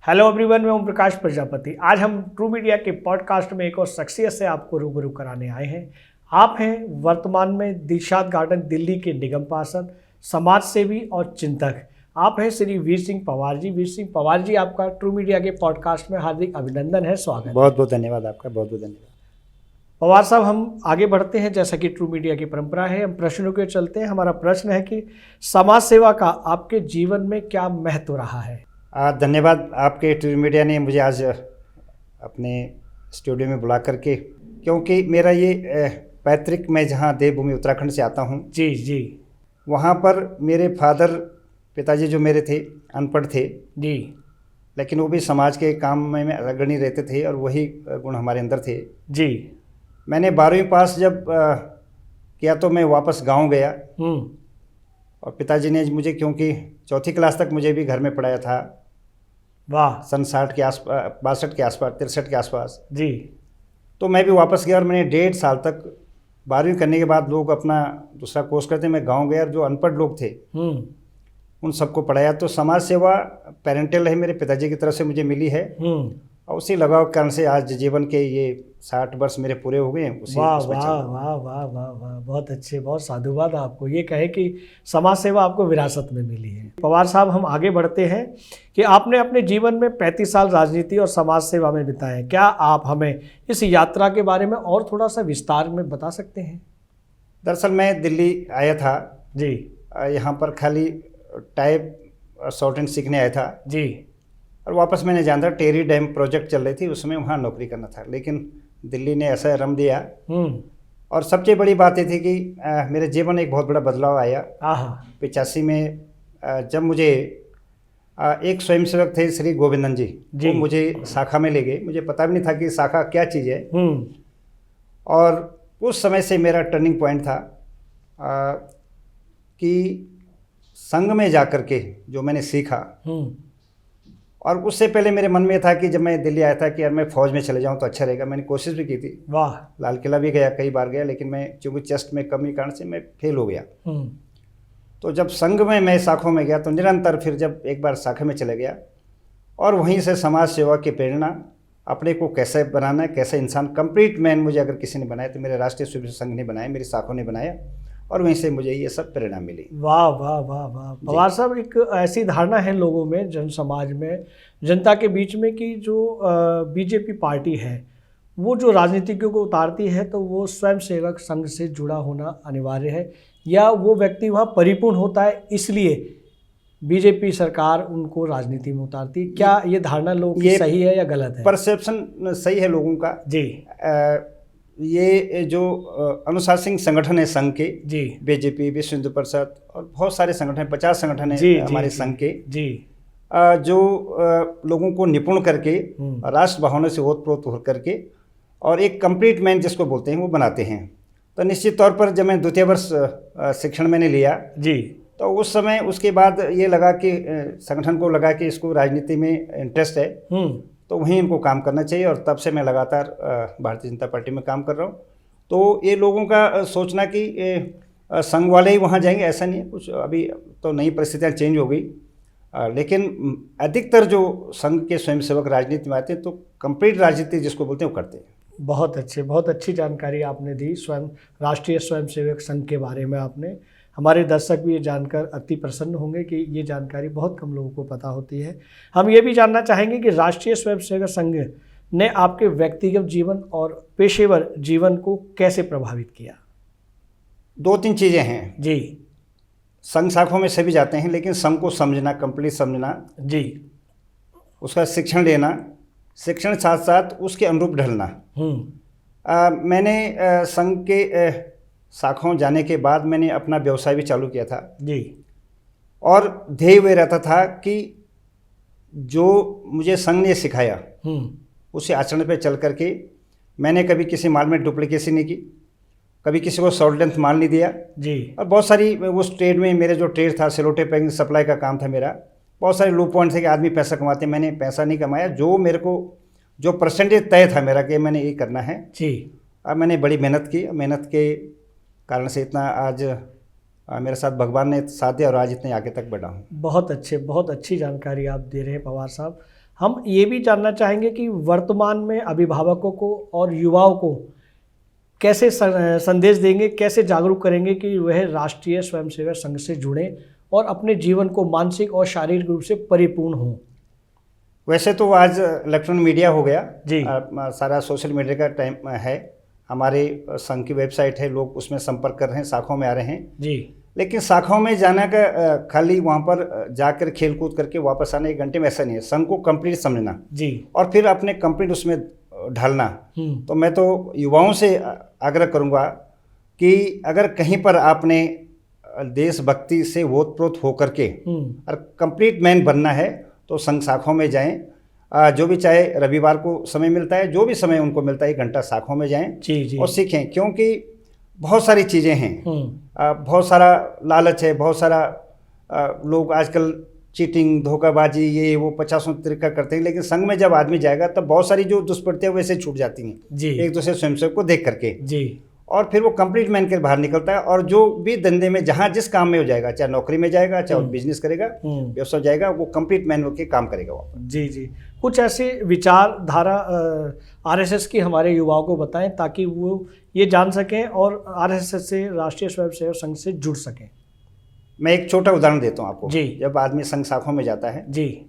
Hello everyone, मैं ओम प्रकाश प्रजापति। आज हम ट्रू मीडिया के पॉडकास्ट में एक और शख्सियत से आपको रूबरू कराने आए हैं। आप हैं वर्तमान में दिलशाद गार्डन दिल्ली के निगम पार्षद, समाज सेवी और चिंतक। आप हैं श्री वीर सिंह पवार जी। वीर सिंह पवार जी, आपका ट्रू मीडिया के पॉडकास्ट में हार्दिक अभिनंदन है, स्वागत। बहुत बहुत धन्यवाद आपका, बहुत बहुत धन्यवाद। पवार साहब, हम आगे बढ़ते हैं। जैसा कि ट्रू मीडिया की परंपरा है, हम प्रश्नों के चलते हैं। हमारा प्रश्न है कि समाज सेवा का आपके जीवन में क्या महत्व रहा है? धन्यवाद आपके ट्रू मीडिया ने मुझे आज अपने स्टूडियो में बुला करके, क्योंकि मेरा ये पैतृक, मैं जहाँ देवभूमि उत्तराखंड से आता हूँ जी, वहाँ पर मेरे पिताजी जो मेरे थे अनपढ़ थे जी, लेकिन वो भी समाज के काम में अग्रणी रहते थे और वही गुण हमारे अंदर थे जी। मैंने 12वीं पास जब किया तो मैं वापस गांव गया और पिताजी ने मुझे, क्योंकि चौथी क्लास तक मुझे भी घर में पढ़ाया था, वाह, सन 60 के आस 62 के आसपास, 63 के आसपास जी। तो मैं भी वापस गया और मैंने 1.5 साल तक 12वीं करने के बाद लोग अपना दूसरा कोर्स करते, मैं गांव गया और जो अनपढ़ लोग थे उन सबको पढ़ाया। तो समाज सेवा पेरेंटल है, मेरे पिताजी की तरफ से मुझे मिली है और उसी लगाव के कारण से आज जीवन के ये 60 वर्ष मेरे पूरे हो गए हैं। वाह वाह वाह वाह वाह वाह, बहुत अच्छे, बहुत साधुवाद आपको। ये कहे कि समाज सेवा आपको विरासत में मिली है। पवार साहब, हम आगे बढ़ते हैं कि आपने अपने जीवन में 35 साल राजनीति और समाज सेवा में बिताए। क्या आप हमें इस यात्रा के बारे में और थोड़ा सा विस्तार में बता सकते हैं? दरअसल मैं दिल्ली आया था जी, यहाँ पर खाली टाइप शॉर्ट हैंड सीखने आया था जी, और वापस मैंने जाना था। टेरी डैम प्रोजेक्ट चल रही थी, उसमें वहाँ नौकरी करना था, लेकिन दिल्ली ने ऐसा रम दिया। और सबसे बड़ी बात ये थी कि मेरे जीवन में एक बहुत बड़ा बदलाव आया। 85 में जब मुझे एक स्वयंसेवक थे श्री गोविंदन जी, वो मुझे शाखा में ले गए। मुझे पता भी नहीं था कि शाखा क्या चीज़ है और उस समय से मेरा टर्निंग पॉइंट था कि संघ में जा कर के जो मैंने सीखा। और उससे पहले मेरे मन में था कि जब मैं दिल्ली आया था कि यार मैं फ़ौज में चले जाऊं तो अच्छा रहेगा। मैंने कोशिश भी की थी, वाह, लाल किला भी गया, कई बार गया, लेकिन मैं चूँकि चेस्ट में कमी कारण से मैं फेल हो गया। तो जब संघ में मैं शाखों में गया तो निरंतर फिर जब एक बार शाखा में चले गया और वहीं से समाज सेवा की प्रेरणा, अपने को कैसे बनाना है, कैसे इंसान कंप्लीट मैन मुझे अगर किसी ने बनाया तो मेरे राष्ट्रीय स्वयं संघ ने बनाया, मेरी शाखों ने बनाया और वहीं से मुझे ये सब प्रेरणा मिली। वाह वाह वाह वाह। पवार साहब, एक ऐसी धारणा है लोगों में, जन समाज में, जनता के बीच में कि जो बीजेपी पार्टी है वो जो राजनीतिज्ञों को उतारती है तो वो स्वयंसेवक संघ से जुड़ा होना अनिवार्य है, या वो व्यक्ति वहाँ परिपूर्ण होता है इसलिए बीजेपी सरकार उनको राजनीति में उतारती है। क्या ये धारणा लोगों की सही है या गलत है? परसेप्शन सही है लोगों का जी। ये जो अनुशासन संगठन है संघ के, जी, बीजेपी, विश्व हिंदू परिषद और बहुत सारे संगठन, 50 संगठन है हमारे संघ के, जी, जो लोगों को निपुण करके राष्ट्र भावना से ओतप्रोत हो करके और एक कंप्लीट मैन जिसको बोलते हैं वो बनाते हैं। तो निश्चित तौर पर जब मैं द्वितीय वर्ष शिक्षण मैंने लिया जी, तो उस समय उसके बाद ये लगा कि संगठन को लगा कि इसको राजनीति में इंटरेस्ट है तो वहीं इनको काम करना चाहिए और तब से मैं लगातार भारतीय जनता पार्टी में काम कर रहा हूँ। तो ये लोगों का सोचना कि संघ वाले ही वहाँ जाएंगे, ऐसा नहीं है। कुछ अभी तो नई परिस्थितियाँ चेंज हो गई, लेकिन अधिकतर जो संघ के स्वयंसेवक राजनीति में आते हैं तो कंप्लीट राजनीति जिसको बोलते हैं वो करते हैं। बहुत अच्छे, बहुत अच्छी जानकारी आपने दी राष्ट्रीय स्वयंसेवक संघ के बारे में। आपने, हमारे दर्शक भी ये जानकर अति प्रसन्न होंगे कि ये जानकारी बहुत कम लोगों को पता होती है। हम ये भी जानना चाहेंगे कि राष्ट्रीय स्वयंसेवक संघ ने आपके व्यक्तिगत जीवन और पेशेवर जीवन को कैसे प्रभावित किया? 2-3 चीज़ें हैं जी। संघ शाखाओं में सभी जाते हैं, लेकिन संघ को समझना, कंप्लीट समझना जी, उसका शिक्षण लेना, शिक्षण साथ साथ उसके अनुरूप ढलना। मैंने संघ के शाखाओं जाने के बाद मैंने अपना व्यवसाय भी चालू किया था जी, और ध्येय वे रहता था कि जो मुझे संघ ने सिखाया उसे आचरण पे चल करके मैंने कभी किसी माल में डुप्लीकेसी नहीं की, कभी किसी को शॉर्ट लेंथ माल नहीं दिया जी। और बहुत सारी उस ट्रेड में, मेरे जो ट्रेड था सेलो टेप पैकिंग सप्लाई का काम था मेरा, बहुत सारे लू पॉइंट थे कि आदमी पैसा कमाते, मैंने पैसा नहीं कमाया। जो मेरे को जो परसेंटेज तय था मेरा कि मैंने ये करना है जी, अब मैंने बड़ी मेहनत की। मेहनत के कारण से इतना आज मेरे साथ भगवान ने साथ दिया और आज इतने आगे तक बढ़ा हूँ। बहुत अच्छे, बहुत अच्छी जानकारी आप दे रहे हैं पवार साहब। हम ये भी जानना चाहेंगे कि वर्तमान में अभिभावकों को और युवाओं को कैसे संदेश देंगे, कैसे जागरूक करेंगे कि वह राष्ट्रीय स्वयंसेवक संघ से जुड़ें और अपने जीवन को मानसिक और शारीरिक रूप से परिपूर्ण हों। वैसे तो आज इलेक्ट्रॉनिक मीडिया हो गया जी, सारा सोशल मीडिया का टाइम है। हमारे संघ की वेबसाइट है, लोग उसमें संपर्क कर रहे हैं, शाखाओं में आ रहे हैं जी। लेकिन शाखाओं में जाना का खाली वहाँ पर जाकर खेल कूद करके वापस आना 1 घंटे में ऐसा नहीं है। संघ को कंप्लीट समझना जी, और फिर अपने कंप्लीट उसमें ढालना। तो मैं तो युवाओं से आग्रह करूँगा कि अगर कहीं पर आपने देशभक्ति से ओतप्रोत होकर के और कंप्लीट मैन बनना है तो संघ शाखाओं में जाएं। जो भी चाहे रविवार को समय मिलता है, जो भी समय उनको मिलता है 1 घंटा शाखाओं में जाएं जी, जी। और सीखें, क्योंकि बहुत सारी चीज़ें हैं। बहुत सारा लालच है, बहुत सारा लोग आजकल चीटिंग, धोखाबाजी, ये वो 50 तरीका करते हैं, लेकिन संघ में जब आदमी जाएगा तब बहुत सारी जो दुष्प्रतियां वैसे छूट जाती हैं जी, एक दूसरे स्वयंसेवक को देख करके जी। और फिर वो कंप्लीट मैन के बाहर निकलता है और जो भी धंधे में जहाँ जिस काम में हो जाएगा, चाहे नौकरी में जाएगा, चाहे बिजनेस करेगा, व्यवसाय जाएगा, वो कंप्लीट मैन होकर काम करेगा वहाँ पर। जी, जी। कुछ ऐसी विचारधारा आरएसएस की हमारे युवाओं को बताएं ताकि वो ये जान सकें और आरएसएस से, राष्ट्रीय स्वयंसेवक संघ से जुड़ सकें। मैं एक छोटा उदाहरण देता हूँ आपको। जी। जब आदमी संघ शाखाओं में जाता है, जी,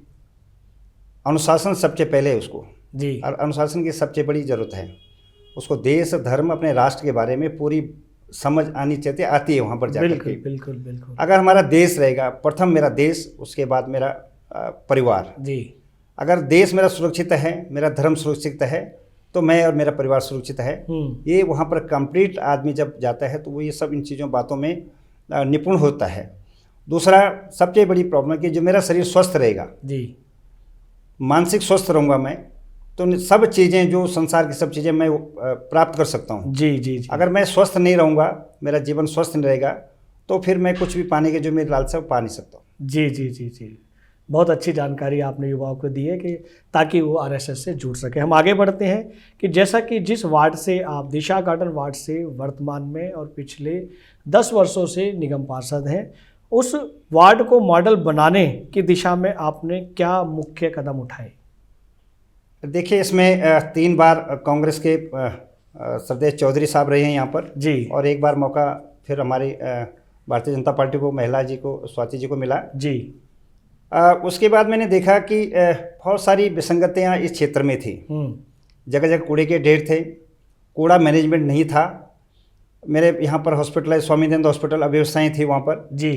अनुशासन सबसे पहले है उसको, जी, और अनुशासन की सबसे बड़ी ज़रूरत है उसको। देश, धर्म, अपने राष्ट्र के बारे में पूरी समझ आनी चाहिए, आती है वहाँ पर जाकर बिल्कुल, के। बिल्कुल, बिल्कुल। अगर हमारा देश रहेगा, प्रथम मेरा देश, उसके बाद मेरा परिवार। जी, अगर देश मेरा सुरक्षित है, मेरा धर्म सुरक्षित है, तो मैं और मेरा परिवार सुरक्षित है। ये वहाँ पर कंप्लीट आदमी जब जाता है तो वो ये सब इन चीज़ों बातों में निपुण होता है। दूसरा सबसे बड़ी प्रॉब्लम है कि जो मेरा शरीर स्वस्थ रहेगा, जी, मानसिक स्वस्थ रहूँगा मैं, तो सब चीज़ें जो संसार की सब चीज़ें मैं प्राप्त कर सकता हूँ। जी, जी, जी। अगर मैं स्वस्थ नहीं रहूँगा, मेरा जीवन स्वस्थ नहीं रहेगा, तो फिर मैं कुछ भी पाने के जो मेरी लालसा वो पा नहीं सकता हूँ। जी, जी, जी, जी। बहुत अच्छी जानकारी आपने युवाओं को दी है कि ताकि वो आरएसएस से जुड़ सके। हम आगे बढ़ते हैं कि जैसा कि जिस वार्ड से आप, दिशा गार्डन वार्ड से वर्तमान में और पिछले 10 वर्षों से निगम पार्षद हैं, उस वार्ड को मॉडल बनाने की दिशा में आपने क्या मुख्य कदम उठाए? देखिए, इसमें 3 बार कांग्रेस के सरदेश चौधरी साहब रहे हैं यहाँ पर जी, और एक बार मौका फिर हमारी भारतीय जनता पार्टी को, महिला जी को, स्वाति जी को मिला जी। उसके बाद मैंने देखा कि बहुत सारी विसंगतियाँ इस क्षेत्र में थी। जगह जगह कूड़े के ढेर थे, कूड़ा मैनेजमेंट नहीं था। मेरे यहाँ पर हॉस्पिटल है, स्वामी दयानंद हॉस्पिटल, अव्यवस्थाएँ थी वहाँ पर जी,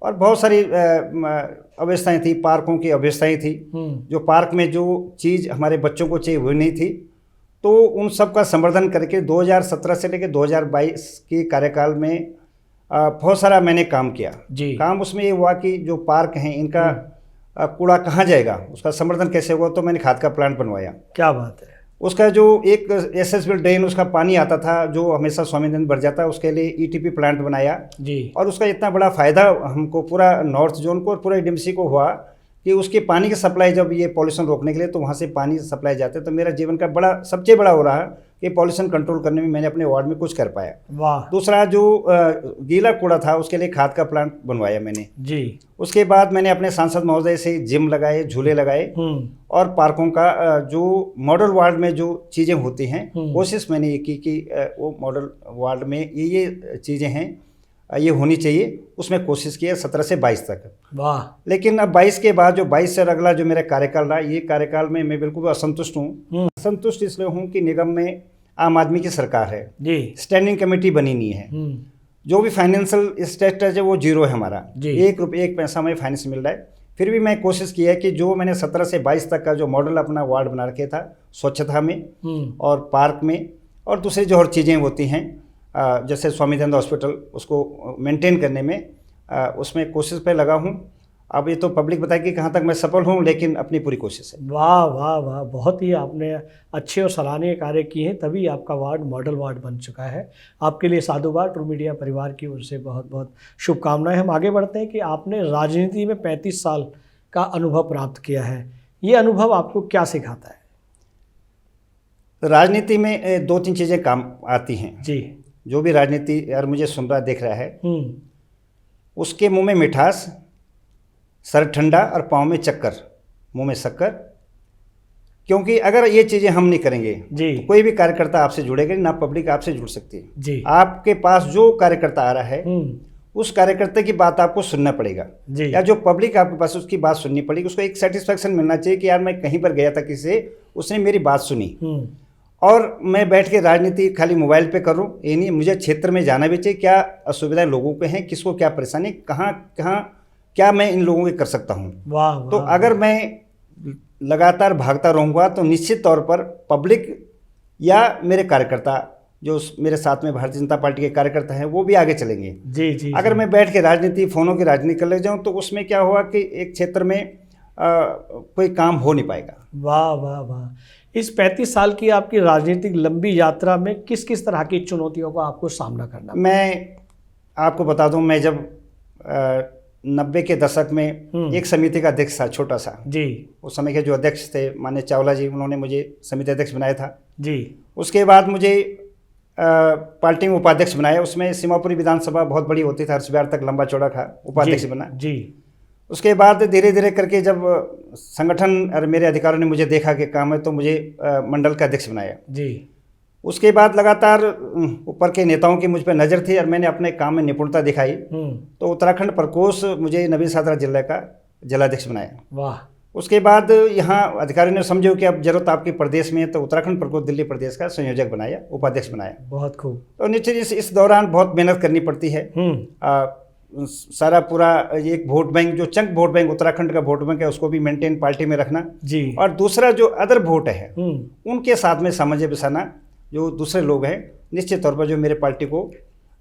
और बहुत सारी अव्यवस्थाएँ थी। पार्कों की अव्यवस्थाएँ थी, जो पार्क में जो चीज़ हमारे बच्चों को चाहिए वो नहीं थी। तो उन सब का संवर्धन करके 2017 से लेकर 2022 के कार्यकाल में बहुत सारा मैंने काम किया। जी। काम उसमें ये हुआ कि जो पार्क हैं इनका कूड़ा कहाँ जाएगा, उसका संवर्धन कैसे होगा, तो मैंने खाद का प्लांट बनवाया। क्या बात है। उसका जो एक एसेसबल ड्रेन, उसका पानी आता था जो हमेशा स्वामी दयानंद भर जाता है, उसके लिए ईटीपी प्लांट बनाया जी, और उसका इतना बड़ा फ़ायदा हमको पूरा नॉर्थ जोन को और पूरा डीएमसी को हुआ कि उसके पानी की सप्लाई, जब ये पॉल्यूशन रोकने के लिए तो वहाँ से पानी सप्लाई जाते, तो मेरा जीवन का बड़ा सबसे बड़ा हो रहा कि पॉल्यूशन कंट्रोल करने में मैंने अपने वार्ड में कुछ कर पाया। वाह। दूसरा जो गीला कूड़ा था उसके लिए खाद का प्लांट बनवाया मैंने। जी। उसके बाद मैंने अपने सांसद महोदय से जिम लगाए, झूले लगाए और पार्कों का जो मॉडल वार्ड में जो चीज़ें होती हैं, कोशिश मैंने ये की कि वो मॉडल वार्ड में ये चीज़ें हैं, ये होनी चाहिए। उसमें कोशिश की है 17 से 22 तक। वाह। लेकिन अब 22 के बाद जो 22 से अगला जो मेरा कार्यकाल रहा, ये कार्यकाल में मैं बिल्कुल असंतुष्ट हूँ। असंतुष्ट इसलिए हूँ कि निगम में आम आदमी की सरकार है जी, स्टैंडिंग कमेटी बनी नहीं है। जो भी फाइनेंशियल स्टेटस है वो जीरो है हमारा, 1 रुपये 1 पैसा हमें फाइनेंस मिल रहा है। फिर भी मैं कोशिश की है कि जो मैंने 17 से 22 तक का जो मॉडल अपना वार्ड बना रखे था, स्वच्छता में और पार्क में और दूसरी जो और चीज़ें होती हैं जैसे स्वामी दयानंद हॉस्पिटल, उसको मेंटेन करने में उसमें कोशिश पे लगा हूँ। अब ये तो पब्लिक बताए कि कहाँ तक मैं सफल हूँ, लेकिन अपनी पूरी कोशिश है। वाह वाह वाह, बहुत ही आपने अच्छे और सराहनीय कार्य किए हैं, तभी आपका वार्ड मॉडल वार्ड बन चुका है। आपके लिए साधुवाद ट्रू मीडिया परिवार की ओर से बहुत बहुत शुभकामनाएं। हम आगे बढ़ते हैं कि आपने राजनीति में 35 साल का अनुभव प्राप्त किया है, ये अनुभव आपको क्या सिखाता है? राजनीति में 2-3 चीज़ें काम आती हैं जी। जो भी राजनीति यार मुझे सुन रहा देख रहा है, उसके मुंह में मिठास, सर ठंडा और पाँव में चक्कर, मुंह में शक्कर, क्योंकि अगर ये चीज़ें हम नहीं करेंगे जी तो कोई भी कार्यकर्ता आपसे जुड़ेगा नहीं, ना पब्लिक आपसे जुड़ सकती है। जी आपके पास जो कार्यकर्ता आ रहा है हम्म उस कार्यकर्ता की बात आपको सुनना पड़ेगा, जी या जो पब्लिक आपके पास उसकी बात सुननी पड़ेगी। उसको एक सेटिस्फेक्शन मिलना चाहिए कि यार मैं कहीं पर गया था किसी से, उसने मेरी बात सुनी, और मैं बैठ के राजनीति खाली मोबाइल पे करूं ये नहीं, मुझे क्षेत्र में जाना भी चाहिए, क्या असुविधाएं लोगों को हैं, किसको क्या परेशानी, कहाँ कहाँ क्या मैं इन लोगों के कर सकता हूँ। वाह तो वाह अगर मैं लगातार भागता रहूँगा तो निश्चित तौर पर पब्लिक या मेरे कार्यकर्ता जो मेरे साथ में भारतीय जनता पार्टी के कार्यकर्ता हैं वो भी आगे चलेंगे। जी जी अगर मैं बैठ के राजनीति फोनों की राजनीति कर ले जाऊँ तो उसमें क्या हुआ कि एक क्षेत्र में कोई काम हो नहीं पाएगा। वाह वाह वाह। इस 35 साल की आपकी राजनीतिक लंबी यात्रा में किस किस तरह की चुनौतियों का आपको सामना करना पड़ा? मैं आपको बता दूं, मैं जब 90 के दशक में एक समिति का अध्यक्ष था, छोटा सा जी उस समय के जो अध्यक्ष थे माननीय चावला जी, उन्होंने मुझे समिति अध्यक्ष बनाया था। जी उसके बाद मुझे पार्टी में उपाध्यक्ष बनाया। उसमें सीमापुरी विधानसभा बहुत बड़ी होती थी, 80 तक लंबा चौड़ा था, उपाध्यक्ष जी, बना। जी उसके बाद धीरे धीरे करके जब संगठन और मेरे अधिकारियों ने मुझे देखा कि काम है तो मुझे मंडल का अध्यक्ष बनाया। जी उसके बाद लगातार ऊपर के नेताओं की मुझ पर नज़र थी और मैंने अपने काम में निपुणता दिखाई, तो उत्तराखंड प्रकोष्ठ मुझे नवीन सादरा जिला का जिलाध्यक्ष बनाया। वाह। उसके बाद यहाँ अधिकारियों ने समझो कि अब जरूरत आपकी प्रदेश में है तो उत्तराखंड प्रकोष्ठ दिल्ली प्रदेश का संयोजक बनाया, उपाध्यक्ष बनाया। बहुत खूब। तो निश्चित इस दौरान बहुत मेहनत करनी पड़ती है। सारा पूरा एक वोट बैंक, जो चंक वोट बैंक उत्तराखंड का वोट बैंक है, उसको भी मेंटेन पार्टी में रखना जी, और दूसरा जो अदर वोट है उनके साथ में सामंजस्य बिठाना, जो दूसरे लोग हैं निश्चित तौर पर जो मेरे पार्टी को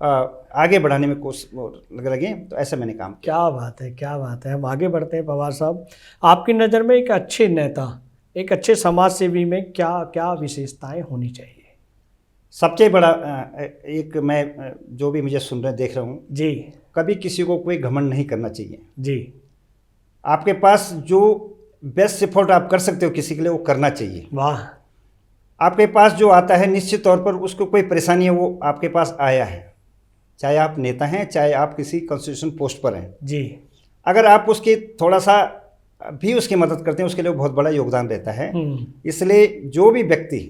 आगे बढ़ाने में कोशिश लगे, तो ऐसा मैंने काम किया। क्या बात है, क्या बात है। हम आगे बढ़ते हैं पवार साहब। आपकी नज़र में एक अच्छे नेता, एक अच्छे समाज सेवी में क्या क्या विशेषताएं होनी चाहिए? सबसे बड़ा एक, मैं जो भी मुझे सुन रहे देख रहा हूँ जी, कभी किसी को कोई घमंड नहीं करना चाहिए। जी आपके पास जो बेस्ट एफर्ट आप कर सकते हो किसी के लिए वो करना चाहिए। वाह। आपके पास जो आता है निश्चित तौर पर उसको कोई परेशानी है वो आपके पास आया है, चाहे आप नेता हैं चाहे आप किसी कॉन्स्टिट्यूशन पोस्ट पर हैं जी, अगर आप उसकी थोड़ा सा भी उसकी मदद करते हैं उसके लिए बहुत बड़ा योगदान रहता है। इसलिए जो भी व्यक्ति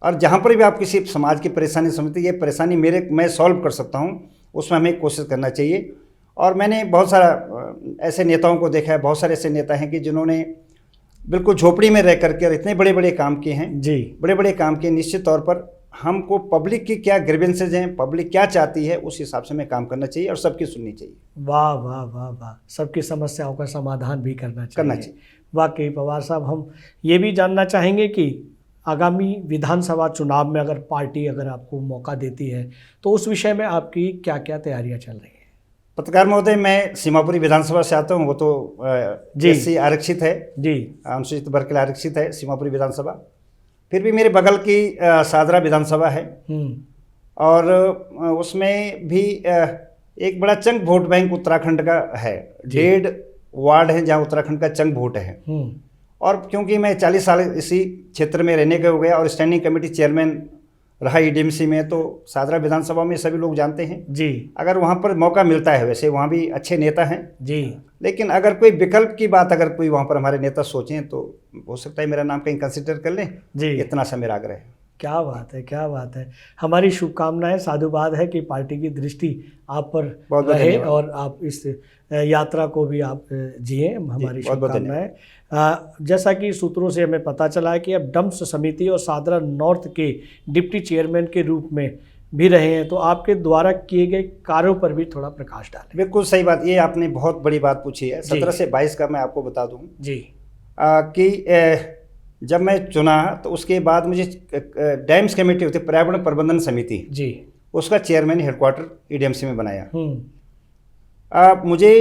और जहाँ पर भी आप किसी समाज की परेशानी समझते ये परेशानी मैं सॉल्व कर सकता हूँ, उसमें हमें कोशिश करना चाहिए। और मैंने बहुत सारा ऐसे नेताओं को देखा है, बहुत सारे ऐसे नेता हैं कि जिन्होंने बिल्कुल झोपड़ी में रह करके और इतने बड़े बड़े काम किए हैं जी, बड़े बड़े काम किए। निश्चित तौर पर हमको पब्लिक की क्या ग्रीवेंसेज हैं, पब्लिक क्या चाहती है, उस हिसाब से हमें काम करना चाहिए और सबकी सुननी चाहिए। वाह वाह वाह वाह। सबकी समस्याओं का समाधान भी करना चाहिए। वाकई पवार साहब, हम ये भी जानना चाहेंगे कि आगामी विधानसभा चुनाव में अगर पार्टी अगर आपको मौका देती है तो उस विषय में आपकी क्या क्या तैयारियां चल रही हैं? पत्रकार महोदय, मैं सीमापुरी विधानसभा से आता हूँ, वो तो एससी आरक्षित है जी, अनुसूचित वर्ग के लिए आरक्षित है सीमापुरी विधानसभा। फिर भी मेरे बगल की सादरा विधानसभा है और उसमें भी एक बड़ा चंक वोट बैंक उत्तराखंड का है। 1.5 वार्ड है जहाँ उत्तराखंड का चंक वोट है। और क्योंकि मैं 40 साल इसी क्षेत्र में रहने के हो गया और स्टैंडिंग कमेटी चेयरमैन रहा ईडीएमसी में, तो सादरा विधानसभा में सभी लोग जानते हैं जी। अगर वहाँ पर मौका मिलता है, वैसे वहाँ भी अच्छे नेता हैं जी, लेकिन अगर कोई विकल्प की बात अगर कोई वहाँ पर हमारे नेता सोचें तो हो सकता है मेरा नाम कहीं कंसिडर कर लें जी। इतना सा मेरा आग्रह है। क्या बात है, क्या बात है। हमारी शुभकामनाएं, साधुवाद है कि पार्टी की दृष्टि आप पर रहे और आप इस यात्रा को भी आप जिए। हमारी शुभकामनाएं। जैसा कि सूत्रों से हमें पता चला है कि अब डम्स समिति और सादरा नॉर्थ के डिप्टी चेयरमैन के रूप में भी रहे हैं, तो आपके द्वारा किए गए कार्यों पर भी थोड़ा प्रकाश डालें। बिल्कुल सही बात, ये आपने बहुत बड़ी बात पूछी है। 17 से 22 का मैं आपको बता दूँ जी कि जब मैं चुना तो उसके बाद मुझे डैम्स कमेटी होती है, पर्यावरण प्रबंधन समिति जी, उसका चेयरमैन हेडक्वार्टर ईडीएमसी में बनाया। मुझे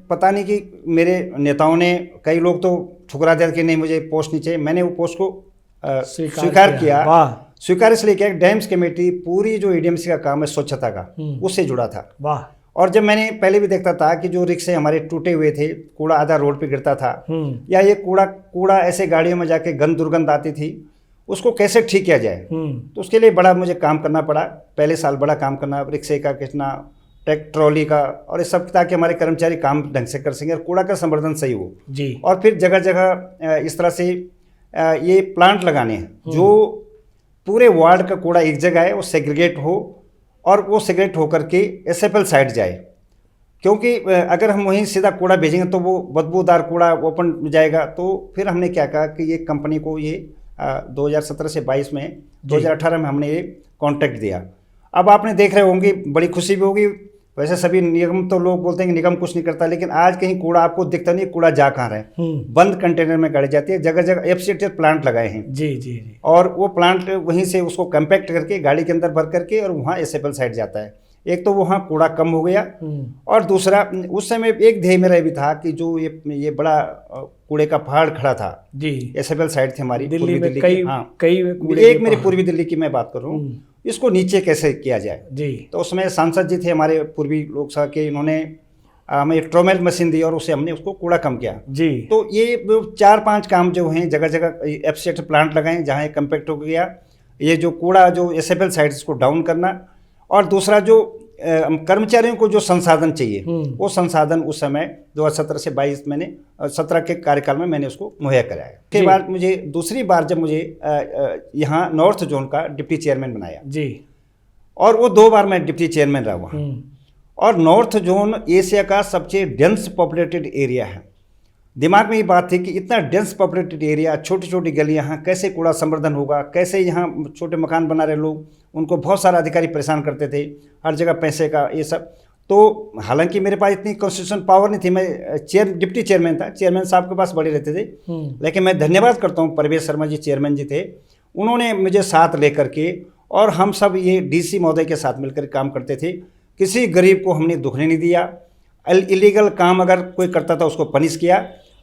पता नहीं कि मेरे नेताओं ने, कई लोग तो ठुकरा दिया कि नहीं मुझे पोस्ट नहीं चाहिए, मैंने वो पोस्ट को स्वीकार किया। स्वीकार इसलिए किया, डैम्स कमेटी पूरी जो ईडीएमसी का काम है स्वच्छता का, उससे जुड़ा था। वाह। और जब मैंने पहले भी देखता था कि जो रिक्शे हमारे टूटे हुए थे, कूड़ा आधा रोड पे गिरता था, या ये कूड़ा ऐसे गाड़ियों में जाके दुर्गंध आती थी, उसको कैसे ठीक किया जाए, तो उसके लिए बड़ा मुझे काम करना पड़ा। पहले साल बड़ा काम करना, रिक्शे का कितना, ट्रॉली का, और ये सब, ताकि हमारे कर्मचारी काम ढंग से कर सकें और कूड़ा का संवर्धन सही हो जी। और फिर जगह जगह इस तरह से ये प्लांट लगाने हैं जो पूरे वार्ड का कूड़ा एक जगह है, वो सेग्रीगेट हो और वो सेग्रीगेट होकर के एसएफएल साइड जाए। क्योंकि अगर हम वहीं सीधा कूड़ा भेजेंगे तो वो बदबूदार कूड़ा ओपन जाएगा। तो फिर हमने क्या कहा कि ये कंपनी को ये 2017 से 22 में 2018 में हमने ये कॉन्ट्रैक्ट दिया। अब आपने देख रहे होंगे, बड़ी खुशी भी होगी। वैसे सभी निगम तो लोग बोलते हैं कि निगम कुछ नहीं करता, लेकिन आज कहीं कूड़ा आपको दिखता नहीं, कूड़ा जा कहाँ रहा है, बंद कंटेनर में गाड़ी जाती है। जगह जगह एफसीएल प्लांट लगाए हैं जी जी जी, और वो प्लांट वहीं से उसको कंपैक्ट करके गाड़ी के अंदर भर करके और वहाँ एसएफएल साइड जाता है। एक तो वहाँ कूड़ा कम हो गया और दूसरा उस समय एक ध्येय मेरा भी था कि जो ये बड़ा कूड़े का पहाड़ खड़ा था जी, एसएफएल साइड थी हमारी दिल्ली में की, कई एक मेरी पूर्वी दिल्ली की मैं बात कर रहा हूँ, इसको नीचे कैसे किया जाए जी। तो उसमें सांसद जी थे हमारे पूर्वी लोकसभा के, इन्होंने हमें एक ट्रोमेल मशीन दी और उसे हमने उसको कूड़ा कम किया जी। तो ये 4-5 काम जो हैं, जगह जगह एफसीएल प्लांट लगाएं जहाँ कंपैक्ट हो गया, ये जो कूड़ा जो एसएफएल साइड इसको डाउन करना, और दूसरा जो कर्मचारियों को जो संसाधन चाहिए वो संसाधन उस समय 2017 से 22 मैंने 17 के कार्यकाल में मैंने उसको मुहैया कराया। के बाद मुझे दूसरी बार जब मुझे यहाँ नॉर्थ जोन का डिप्टी चेयरमैन बनाया जी, और वो 2 बार मैं डिप्टी चेयरमैन रहा वहाँ। और नॉर्थ जोन एशिया का सबसे डेंस पॉपुलेटेड एरिया है। दिमाग में ये बात थी कि इतना डेंस पॉपुलेटेड एरिया, छोटी छोटी गलियाँ, यहाँ कैसे कूड़ा संवर्धन होगा, कैसे यहाँ छोटे मकान बना रहे लोग, उनको बहुत सारा अधिकारी परेशान करते थे, हर जगह पैसे का ये सब। तो हालांकि मेरे पास इतनी कॉन्स्टिट्यूशन पावर नहीं थी, मैं डिप्टी चेयरमैन था, चेयरमैन साहब के पास बड़े रहते थे, लेकिन मैं धन्यवाद करता हूँ परवेश शर्मा जी चेयरमैन जी थे, उन्होंने मुझे साथ लेकर के, और हम सब ये डीसी महोदय के साथ मिलकर काम करते थे। किसी गरीब को हमने दुखने नहीं दिया, इलीगल काम अगर कोई करता था उसको पनिश किया।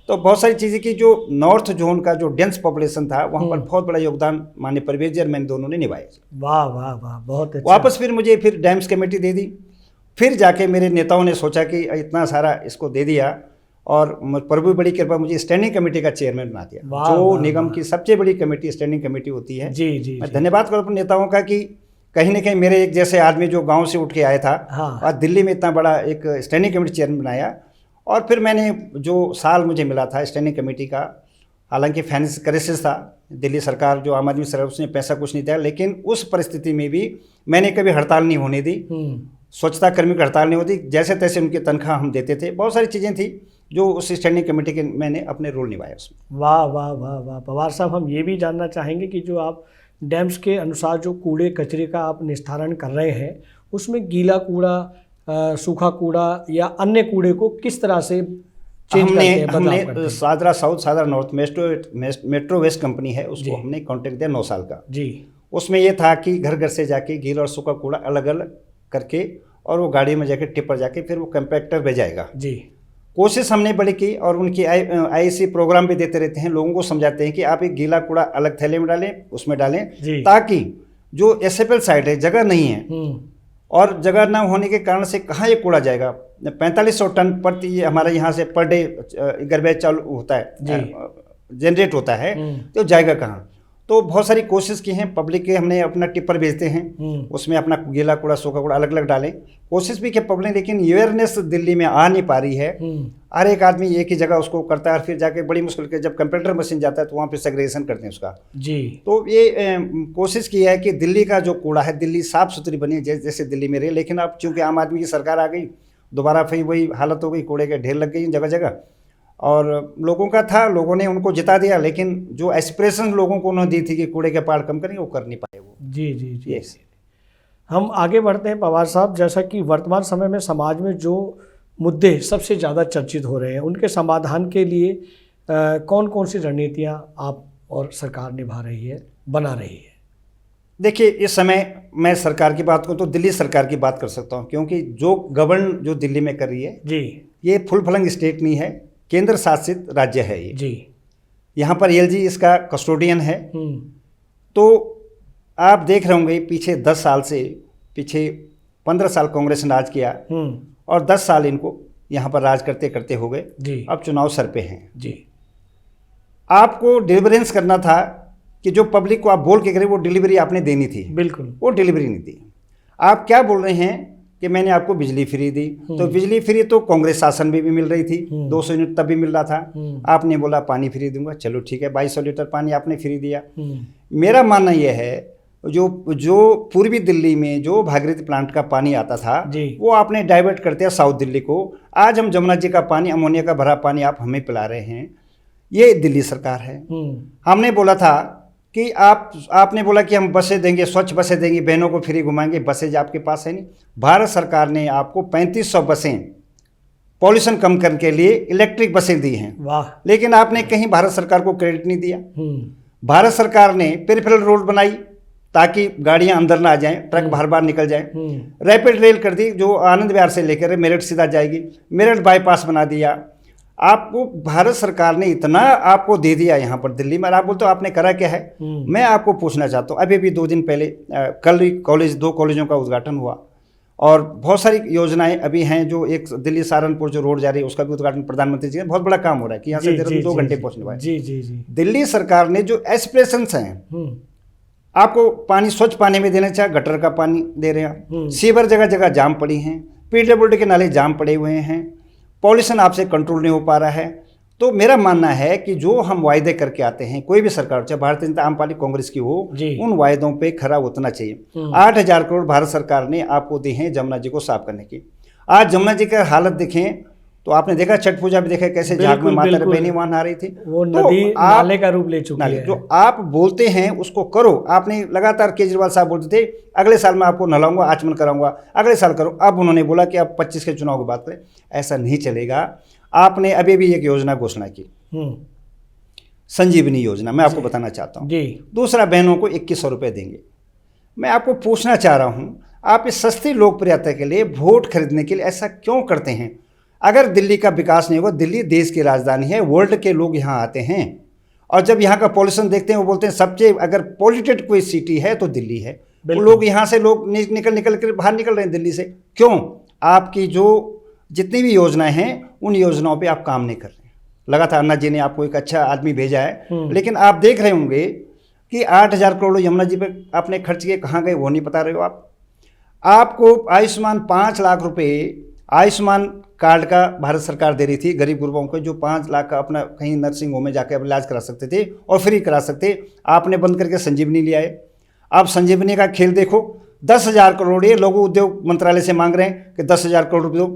तो बहुत सारी चीज़ें की जो नॉर्थ जोन का जो डेंस पॉपुलेशन था वहाँ पर बहुत बड़ा योगदान माननीय परवेश जी और मैंने दोनों ने निभाया। वाह वाह वाह, बहुत अच्छा। वापस फिर मुझे फिर डैम्स कमेटी दे दी, फिर जाके मेरे नेताओं ने सोचा कि इतना सारा इसको दे दिया, और प्रभु बड़ी कृपा मुझे स्टैंडिंग कमेटी का चेयरमैन बना दिया, जो निगम की सबसे बड़ी कमेटी स्टैंडिंग कमेटी होती है। जी जी, मैं धन्यवाद करूँ अपने नेताओं का कि कहीं ना कहीं मेरे एक जैसे आदमी जो गाँव से उठ के आया था और दिल्ली में इतना बड़ा एक स्टैंडिंग कमेटी चेयरमैन बनाया। और फिर मैंने जो साल मुझे मिला था स्टैंडिंग कमेटी का, हालांकि फाइनेंस क्राइसिस था, दिल्ली सरकार जो आम आदमी सरकार उसने पैसा कुछ नहीं दिया, लेकिन उस परिस्थिति में भी मैंने कभी हड़ताल नहीं होने दी, स्वच्छता कर्मी की हड़ताल नहीं होती, जैसे तैसे उनकी तनख्वाह हम देते थे। बहुत सारी चीज़ें थी जो उस स्टैंडिंग कमेटी के मैंने अपने रोल निभाया उसमें। वाह वाह वाह वाह, पवार साहब हम ये भी जानना चाहेंगे कि जो आप डैम्स के अनुसार जो कूड़े कचरे का आप निस्तारण कर रहे हैं, उसमें गीला कूड़ा, सूखा कूड़ा या अन्य कूड़े को किस तरह से चेंज करते हैं? हमने Sadra south, Sadra north metro waste company है, उसको हमने कॉन्ट्रैक्ट दिया 9 साल का जी। उसमें ये था कि घर घर से जाके गीला और सूखा कूड़ा अलग अलग करके, और वो गाड़ी में जाके टिपर जाके फिर वो कंपैक्टर भेजाएगा जी। कोशिश हमने बड़ी की, और उनकी आईसी प्रोग्राम भी देते रहते हैं, लोगों को समझाते हैं कि आप एक गीला कूड़ा अलग थैले में डालें, उसमें डालें, ताकि जो एसएफएल साइड है जगह नहीं है, और जगह ना होने के कारण से कहाँ ये कूड़ा जाएगा। 4500 टन प्रति ये हमारे यहाँ से पर डे गार्बेज चालू होता है, जनरेट होता है, तो जाएगा कहाँ। तो बहुत सारी कोशिश की हैं, पब्लिक के हमने अपना टिप्पर भेजते हैं, उसमें अपना गीला कूड़ा सूखा कूड़ा अलग अलग डालें, कोशिश भी की पब्लिक, लेकिन अवेयरनेस दिल्ली में आ नहीं पा रही है। हर एक आदमी एक ही जगह उसको करता है, फिर जाके बड़ी मुश्किल के जब कंप्यूटर मशीन जाता है तो वहाँ पे सेग्रीगेशन करते हैं उसका जी। तो ये कोशिश की है कि दिल्ली का जो कूड़ा है, दिल्ली साफ़ सुथरी बनी जैसे दिल्ली में रही। लेकिन अब चूँकि आम आदमी की सरकार आ गई, दोबारा फिर वही हालत हो गई, कूड़े के ढेर लग गई जगह जगह, और लोगों का था, लोगों ने उनको जिता दिया, लेकिन जो एस्पिरेशन लोगों को उन्होंने दी थी कि कूड़े के पहाड़ कम करेंगे, वो कर नहीं पाए वो। जी जी जी yes. हम आगे बढ़ते हैं पवार साहब, जैसा कि वर्तमान समय में समाज में जो मुद्दे सबसे ज़्यादा चर्चित हो रहे हैं, उनके समाधान के लिए कौन कौन सी रणनीतियाँ आप और सरकार निभा रही है, बना रही है? देखिए, इस समय मैं सरकार की बात करूँ तो दिल्ली सरकार की बात कर सकता हूँ, क्योंकि जो गवर्न जो दिल्ली में कर रही है जी, ये फुल फ्लंग स्टेट नहीं है, केंद्र शासित राज्य है ये जी। यहाँ पर एलजी इसका कस्टोडियन है। तो आप देख रहे होंगे पीछे 10 साल से, पीछे 15 साल कांग्रेस ने राज किया, और 10 साल इनको यहाँ पर राज करते करते हो गए जी। अब चुनाव सर पे हैं जी। आपको डिलीवरेंस करना था कि जो पब्लिक को आप बोल के करें वो डिलीवरी आपने देनी थी, बिल्कुल वो डिलीवरी नहीं दी। आप क्या बोल रहे हैं कि मैंने आपको बिजली फ्री दी, तो बिजली फ्री तो कांग्रेस शासन में भी मिल रही थी, 200 यूनिट तब भी मिल रहा था। आपने बोला पानी फ्री दूंगा, चलो ठीक है, 2200 लीटर पानी आपने फ्री दिया। मेरा मानना यह है जो पूर्वी दिल्ली में जो भागीरथी प्लांट का पानी आता था वो आपने डाइवर्ट कर दिया साउथ दिल्ली को। आज हम जमुना जी का पानी, अमोनिया का भरा पानी आप हमें पिला रहे हैं, ये दिल्ली सरकार है। हमने बोला था कि आपने बोला कि हम बसें देंगे, स्वच्छ बसें देंगे, बहनों को फ्री घुमाएंगे, बसें आपके पास है नहीं। भारत सरकार ने आपको 3500 बसें पॉल्यूशन कम करने के लिए इलेक्ट्रिक बसें दी हैं। वाह। लेकिन आपने कहीं भारत सरकार को क्रेडिट नहीं दिया। भारत सरकार ने पेरिफेरल रोड बनाई ताकि गाड़ियां अंदर ना आ जाएं, ट्रक बाहर बाहर निकल जाएं। रैपिड रेल कर दी जो आनंद विहार से लेकर मेरठ सीधा जाएगी, मेरठ बाईपास बना दिया। आपको भारत सरकार ने इतना आपको दे दिया यहाँ पर दिल्ली में, आप बोलते हो आपने करा क्या है। मैं आपको पूछना चाहता हूँ, अभी भी 2 दिन पहले कल ही 2 कॉलेजों का उद्घाटन हुआ और बहुत सारी योजनाएं अभी हैं। जो एक दिल्ली सहारनपुर जो रोड जा रही है उसका भी उद्घाटन प्रधानमंत्री जी ने, बहुत बड़ा काम हो रहा है कि यहाँ से देहरादून 2 घंटे पहुँचने वाले। जी। दिल्ली सरकार ने जो एस्पिरेशंस हैं, आपको पानी स्वच्छ पानी में देना चाहिए, गटर का पानी दे रहे हैं, सीवर जगह जगह जाम पड़ी हैं, पीडब्ल्यूडी के नाले जाम पड़े हुए हैं, पॉल्यूशन आपसे कंट्रोल नहीं हो पा रहा है। तो मेरा मानना है कि जो हम वायदे करके आते हैं, कोई भी सरकार चाहे भारतीय जनता आम पार्टी कांग्रेस की हो, उन वायदों पे खरा उतरना चाहिए। 8000 करोड़ भारत सरकार ने आपको दिए हैं जमुना जी को साफ करने की। आज जमुना जी का हालत देखें तो आपने देखा, छठ पूजा भी देखा कैसे झाग में माता बहनी वहां नहा रही थी, वो नदी नाले का रूप ले चुकी है। जो आप बोलते हैं उसको करो। आपने लगातार केजरीवाल साहब बोलते थे अगले साल मैं आपको नहलाऊंगा, आचमन कराऊंगा, अगले साल करो। अब उन्होंने बोला कि आप 25 के चुनाव की बात करें, ऐसा नहीं चलेगा। आपने अभी भी एक योजना घोषणा की, संजीवनी योजना, मैं आपको बताना चाहता हूँ। दूसरा, बहनों को 2100 रुपये देंगे। मैं आपको पूछना चाह रहा हूँ, आप इस सस्ती लोकप्रियता के लिए, वोट खरीदने के लिए ऐसा क्यों करते हैं? अगर दिल्ली का विकास नहीं होगा, दिल्ली देश की राजधानी है, वर्ल्ड के लोग यहाँ आते हैं और जब यहाँ का पॉल्यूशन देखते हैं वो बोलते हैं सबसे अगर पॉल्यूटेड कोई सिटी है तो दिल्ली है। लोग यहाँ से लोग निकल कर बाहर निकल रहे हैं दिल्ली से। क्यों? आपकी जो जितनी भी योजनाएं हैं उन योजनाओं पे आप काम नहीं कर रहे हैं। लगातार अन्ना जी ने आपको एक अच्छा आदमी भेजा है, लेकिन आप देख रहे होंगे कि 8000 करोड़ यमुना जी पे आपने खर्च किए, कहाँ गए वो नहीं बता रहे हो आप। आपको आयुष्मान 5 लाख रुपये आयुष्मान कार्ड का भारत सरकार दे रही थी गरीब गुरबाओं को, जो 5 लाख का अपना कहीं नर्सिंग होम में जाकर इलाज करा सकते थे और फ्री करा सकते। आपने बंद करके संजीवनी ले आए। आप संजीवनी का खेल देखो, 10,000 करोड़ ये लघु उद्योग मंत्रालय से मांग रहे हैं कि 10,000 करोड़ रुपये दो।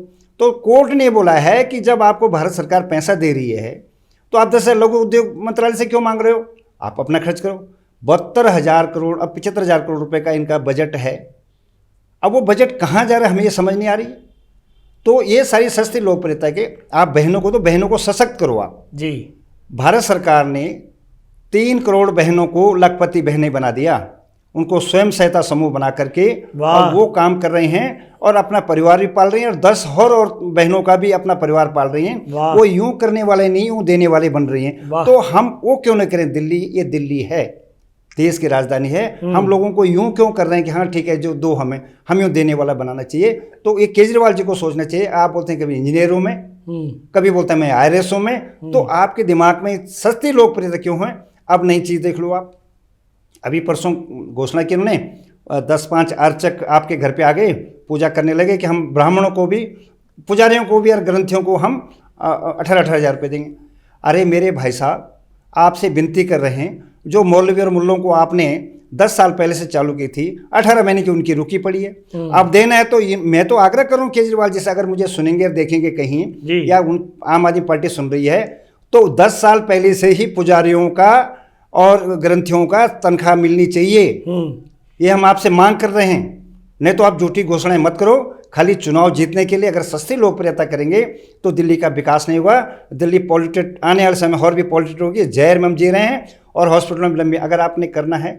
तो कोर्ट ने बोला है कि जब आपको भारत सरकार पैसा दे रही है तो आप 10,000 लघु उद्योग मंत्रालय से क्यों मांग रहे हो? आप अपना खर्च करो। 72,000 करोड़, अब 75,000 करोड़ रुपये का इनका बजट है। अब वो बजट कहाँ जा रहा है हमें ये समझ नहीं आ रही। तो ये सारी सस्ती लोकप्रियता के आप बहनों को सशक्त करो आप जी। भारत सरकार ने 3 करोड़ बहनों को लखपति बहनें बना दिया, उनको स्वयं सहायता समूह बना करके और वो काम कर रहे हैं और अपना परिवार भी पाल रही हैं और 10 और बहनों का भी अपना परिवार पाल रही हैं। वो यूं करने वाले नहीं, यूं देने वाले बन रही हैं। तो हम वो क्यों न करें? दिल्ली, ये दिल्ली है, देश की राजधानी है। हम लोगों को यूं क्यों कर रहे हैं कि हाँ ठीक है जो दो हम यूं देने वाला बनाना चाहिए। तो ये केजरीवाल जी को सोचना चाहिए। आप बोलते हैं कभी इंजीनियरों में, कभी बोलते हैं मैं IRSओं में, तो आपके दिमाग में सस्ती लोकप्रियता क्यों है? अब नई चीज़ देख लो आप। अभी परसों घोषणा की उन्होंने, 10-5 अर्चक आपके घर पे आ गए, पूजा करने लगे कि हम ब्राह्मणों को भी, पुजारियों को भी और ग्रंथियों को हम 18,000 रुपये देंगे। अरे मेरे भाई साहब, आपसे विनती कर रहे हैं, जो मौलवी और मुल्लों को आपने 10 साल पहले से चालू की थी, 18 महीने की उनकी रुकी पड़ी है। अब देना है तो मैं तो आग्रह करूं केजरीवाल जी से, अगर मुझे सुनेंगे और देखेंगे कहीं या आम आदमी पार्टी सुन रही है तो 10 साल पहले से ही पुजारियों का और ग्रंथियों का तनख्वाह मिलनी चाहिए। ये हम आपसे मांग कर रहे हैं। नहीं तो आप झूठी घोषणाएं मत करो। खाली चुनाव जीतने के लिए अगर सस्ती लोकप्रियता करेंगे तो दिल्ली का विकास नहीं होगा। दिल्ली पॉल्यूटेड, आने वाले समय और भी पॉल्यूटेड होगी। जहर में हम जी रहे हैं और हॉस्पिटलों में लंबी, अगर आपने करना है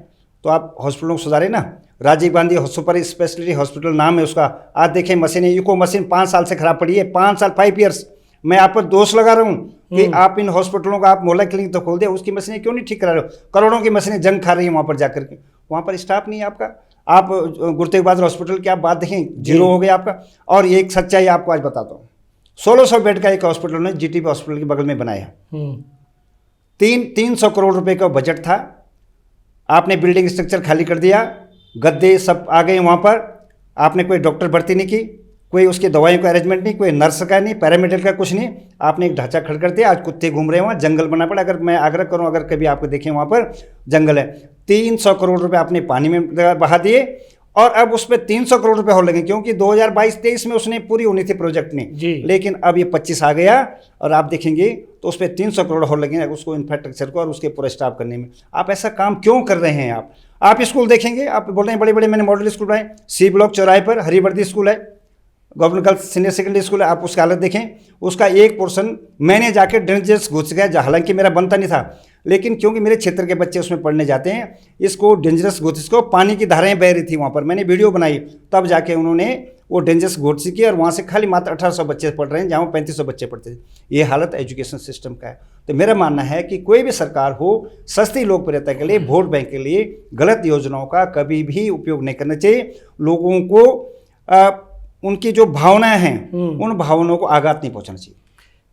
तो आप हॉस्पिटलों को सुधारें ना। Rajiv Gandhi super speciality hospital नाम है उसका, आज देखें मशीनें, इको मशीन 5 साल से खराब पड़ी है, 5 साल 5 ईयर्स। मैं आप पर दोष लगा रहा हूँ कि आप इन हॉस्पिटलों का, आप मोहल्ला क्लिनिक तो खोल दिया, उसकी मशीनें क्यों नहीं ठीक करा रहे हो? करोड़ों की मशीनें जंग खा रही हैं वहाँ पर जाकर के, वहाँ पर स्टाफ नहीं है आपका। आप गुरु तेग बहादुर हॉस्पिटल की आप बात देखें, जीरो हो गया आपका। और ये एक सच्चाई आपको आज बताता हूँ, 1600 बेड का एक हॉस्पिटल ने GTB हॉस्पिटल के बगल में बनाया। 300 करोड़ रुपए का बजट था। आपने बिल्डिंग स्ट्रक्चर खाली कर दिया, गद्दे सब आ गए वहाँ पर, आपने कोई डॉक्टर भर्ती नहीं की, कोई उसकी दवाइयों का अरेंजमेंट नहीं, कोई नर्स का नहीं, पैरामेडिकल का कुछ नहीं, आपने एक ढांचा खड़ा कर दिया। आज कुत्ते घूम रहे हैं वहाँ, जंगल बना पड़ा। अगर मैं आग्रह करूँ, अगर कभी आपको देखें वहाँ पर जंगल है, 300 करोड़ रुपए आपने पानी में बहा दिए, और अब उस पर 300 करोड़ रुपए और लगे, क्योंकि 2022-23 में उसने पूरी होनी थी प्रोजेक्ट ने, लेकिन अब ये 25 आ गया और आप देखेंगे तो उस पर 300 करोड़ और लगेंगे उसको इंफ्रास्ट्रक्चर को और उसके पूरा स्टाफ करने में। आप ऐसा काम क्यों कर रहे हैं? आप स्कूल देखेंगे, आप बोल रहे हैं बड़े बड़े मैंने मॉडल स्कूल बनाए, सी ब्लॉक चौराहे पर हरिवर्दी स्कूल है, government girls senior secondary school है, आप उसका हालत देखें, उसका एक पोर्शन मैंने जाके डेंजरस घुस गया, हालांकि मेरा बनता नहीं था, लेकिन क्योंकि मेरे क्षेत्र के बच्चे उसमें पढ़ने जाते हैं, इसको डेंजरस घोसी को पानी की धाराएं बह रही थी वहाँ पर, मैंने वीडियो बनाई, तब जाके उन्होंने वो डेंजरस घोसी की, और वहाँ से खाली मात्र 1800 बच्चे पढ़ रहे हैं जहाँ 3500 बच्चे पढ़ते थे। ये हालत एजुकेशन सिस्टम का है। तो मेरा मानना है कि कोई भी सरकार हो, सस्ती लोकप्रियता के लिए, वोट बैंक के लिए गलत योजनाओं का कभी भी उपयोग नहीं करना चाहिए। लोगों को उनकी जो भावनाएं हैं उन भावनाओं को आघात नहीं पहुंचाना चाहिए।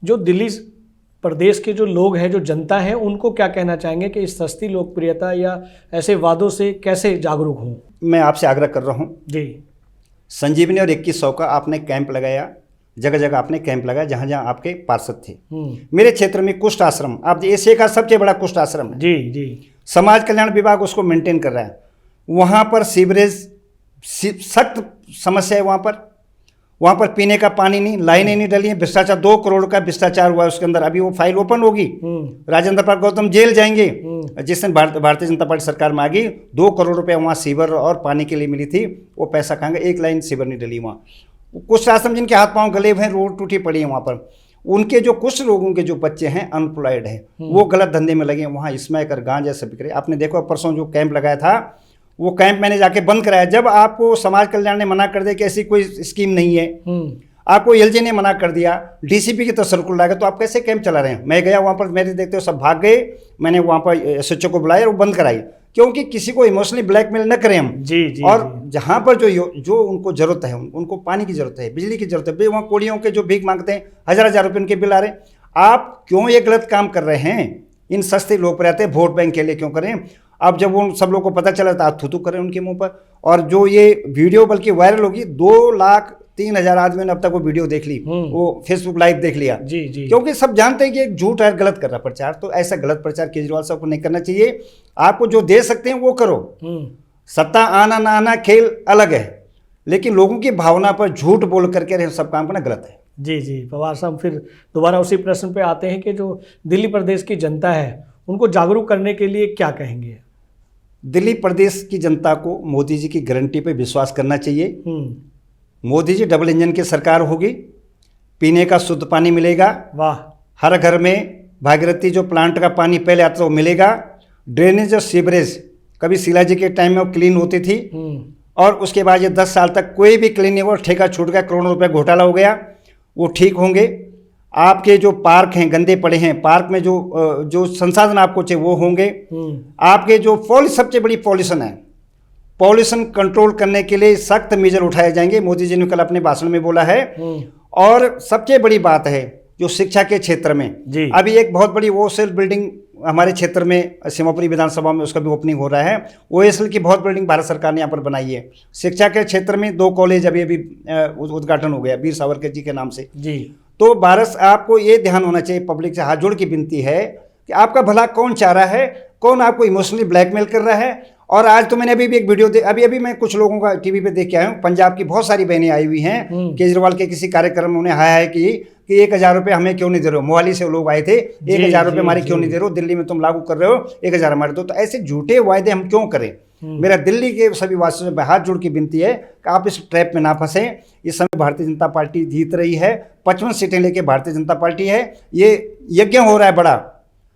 जो दिल्ली प्रदेश के जो लोग हैं, जो जनता है, उनको क्या कहना चाहेंगे कि इस सस्ती लोकप्रियता या ऐसे वादों से कैसे जागरूक हों? मैं आपसे आग्रह कर रहा हूं जी, संजीवनी और 2100 का आपने कैंप लगाया, जगह जगह आपने कैंप लगाया जहां जहां आपके पार्षद थे। मेरे क्षेत्र में कुष्ठ आश्रम, आप एशिया का सबसे बड़ा कुष्ठ आश्रम है। जी जी, समाज कल्याण विभाग उसको मेंटेन कर रहा है। वहां पर सीवरेज सख्त समस्या है। वहाँ पर पीने का पानी नहीं, लाइनें नहीं डली हैं, भ्रष्टाचार, 2 करोड़ का भ्रष्टाचार हुआ है उसके अंदर। अभी वो फाइल ओपन होगी, राजेंद्र पाल गौतम जेल जाएंगे। जिस दिन भारतीय जनता पार्टी सरकार में आ गई, 2 करोड़ रुपए वहाँ सीवर और पानी के लिए मिली थी, वो पैसा कहाँ गया? एक लाइन सीवर नहीं डली वहाँ। कुछ आश्रम जिनके हाथ पांव गले हुए हैं, रोड टूटी पड़ी है वहाँ पर, उनके जो कुछ लोगों के जो बच्चे हैं अनएम्प्लॉयड हैं, वो गलत धंधे में लगे हैं, वहाँ स्मैक और गांजा सब बिक रहे। आपने देखो परसों जो कैंप लगाया था, वो कैंप मैंने जाके बंद कराया। जब आपको समाज कल्याण ने मना कर दिया कि ऐसी कोई स्कीम नहीं है, आपको एलजी ने मना कर दिया, डीसीपी की तरफ सर्कुलर लाएगा, तो आप कैसे कैंप चला रहे हैं? मैं गया वहाँ पर, मेरे देखते हो सब भाग गए, मैंने वहाँ पर एसएचओ को बुलाया और वो बंद कराई, क्योंकि किसी को इमोशनली ब्लैकमेल न करें हम। जी, और जहाँ पर जो उनको जरूरत है, उनको पानी की जरूरत है, बिजली की जरूरत है, वहाँ कोड़ियों के जो भीख मांगते हैं, हजार रुपये उनके बिल आ रहे हैं। आप क्यों ये गलत काम कर रहे हैं? इन सस्ते लोकप्रियता वोट बैंक के लिए क्यों करें? अब जब वो सब लोगों को पता चला तो आप थूथू करें उनके मुंह पर। और जो ये वीडियो बल्कि वायरल होगी, 2,03,000 आदमियों ने अब तक वो वीडियो देख ली, वो फेसबुक लाइव देख लिया। जी जी, क्योंकि सब जानते हैं कि एक झूठ है, गलत कर रहा प्रचार। तो ऐसा गलत प्रचार केजरीवाल साहब को नहीं करना चाहिए। आपको जो दे सकते हैं वो करो, सत्ता आना ना आना खेल अलग है, लेकिन लोगों की भावना पर झूठ बोल करके सब काम करना गलत है। जी जी, पवार साहब फिर दोबारा उसी प्रश्न पे आते हैं कि जो दिल्ली प्रदेश की जनता है, उनको जागरूक करने के लिए क्या कहेंगे? दिल्ली प्रदेश की जनता को मोदी जी की गारंटी पे विश्वास करना चाहिए। मोदी जी डबल इंजन की सरकार होगी, पीने का शुद्ध पानी मिलेगा, वाह, हर घर में भागीरथी जो प्लांट का पानी पहले आता था वो मिलेगा। ड्रेनेज और सीवरेज कभी शीला जी के टाइम में वो क्लीन होती थी, और उसके बाद ये 10 साल तक कोई भी क्लीन नहीं हुआ, ठेका छूट गया, करोड़ों रुपए घोटाला हो गया, वो ठीक होंगे। आपके जो पार्क हैं गंदे पड़े हैं, पार्क में जो संसाधन आपको चाहिए वो होंगे। आपके जो सबसे बड़ी पॉल्यूशन है, पॉल्यूशन कंट्रोल करने के लिए सख्त मेजर उठाए जाएंगे, मोदी जी ने कल अपने भाषण में बोला है। और सबसे बड़ी बात है जो शिक्षा के क्षेत्र में, अभी एक बहुत बड़ी ओएसएल बिल्डिंग हमारे क्षेत्र में सीमापुरी विधानसभा में उसका भी ओपनिंग हो रहा है। ओएसएल की बहुत बिल्डिंग भारत सरकार ने यहाँ पर बनाई है। शिक्षा के क्षेत्र में 2 कॉलेज अभी उद्घाटन हो गया वीर सावरकर जी के नाम से। जी, तो भारत, आपको ये ध्यान होना चाहिए, पब्लिक से हाथ जोड़ की विनती है कि आपका भला कौन चाह रहा है, कौन आपको इमोशनली ब्लैकमेल कर रहा है। और आज तो मैंने अभी भी एक वीडियो अभी मैं कुछ लोगों का टीवी पे देख के आया हूँ, पंजाब की बहुत सारी बहनें आई हुई हैं, केजरीवाल के किसी कार्यक्रम में उन्हें हाय कि 1,000 रुपये हमें क्यों नहीं दे रहे हो। मोहाली से लोग आए थे, 1,000 रुपये हमारे क्यों नहीं दे रहे हो, दिल्ली में तुम लागू कर रहे हो, 1,000 हमारे दो। तो ऐसे झूठे वायदे हम क्यों करें? मेरा दिल्ली के सभी वासियों से हाथ जोड़ की विनती है कि आप इस ट्रैप में ना फंसें। इस समय भारतीय जनता पार्टी जीत रही है, 55 सीटें लेके भारतीय जनता पार्टी है। ये यज्ञ हो रहा है बड़ा,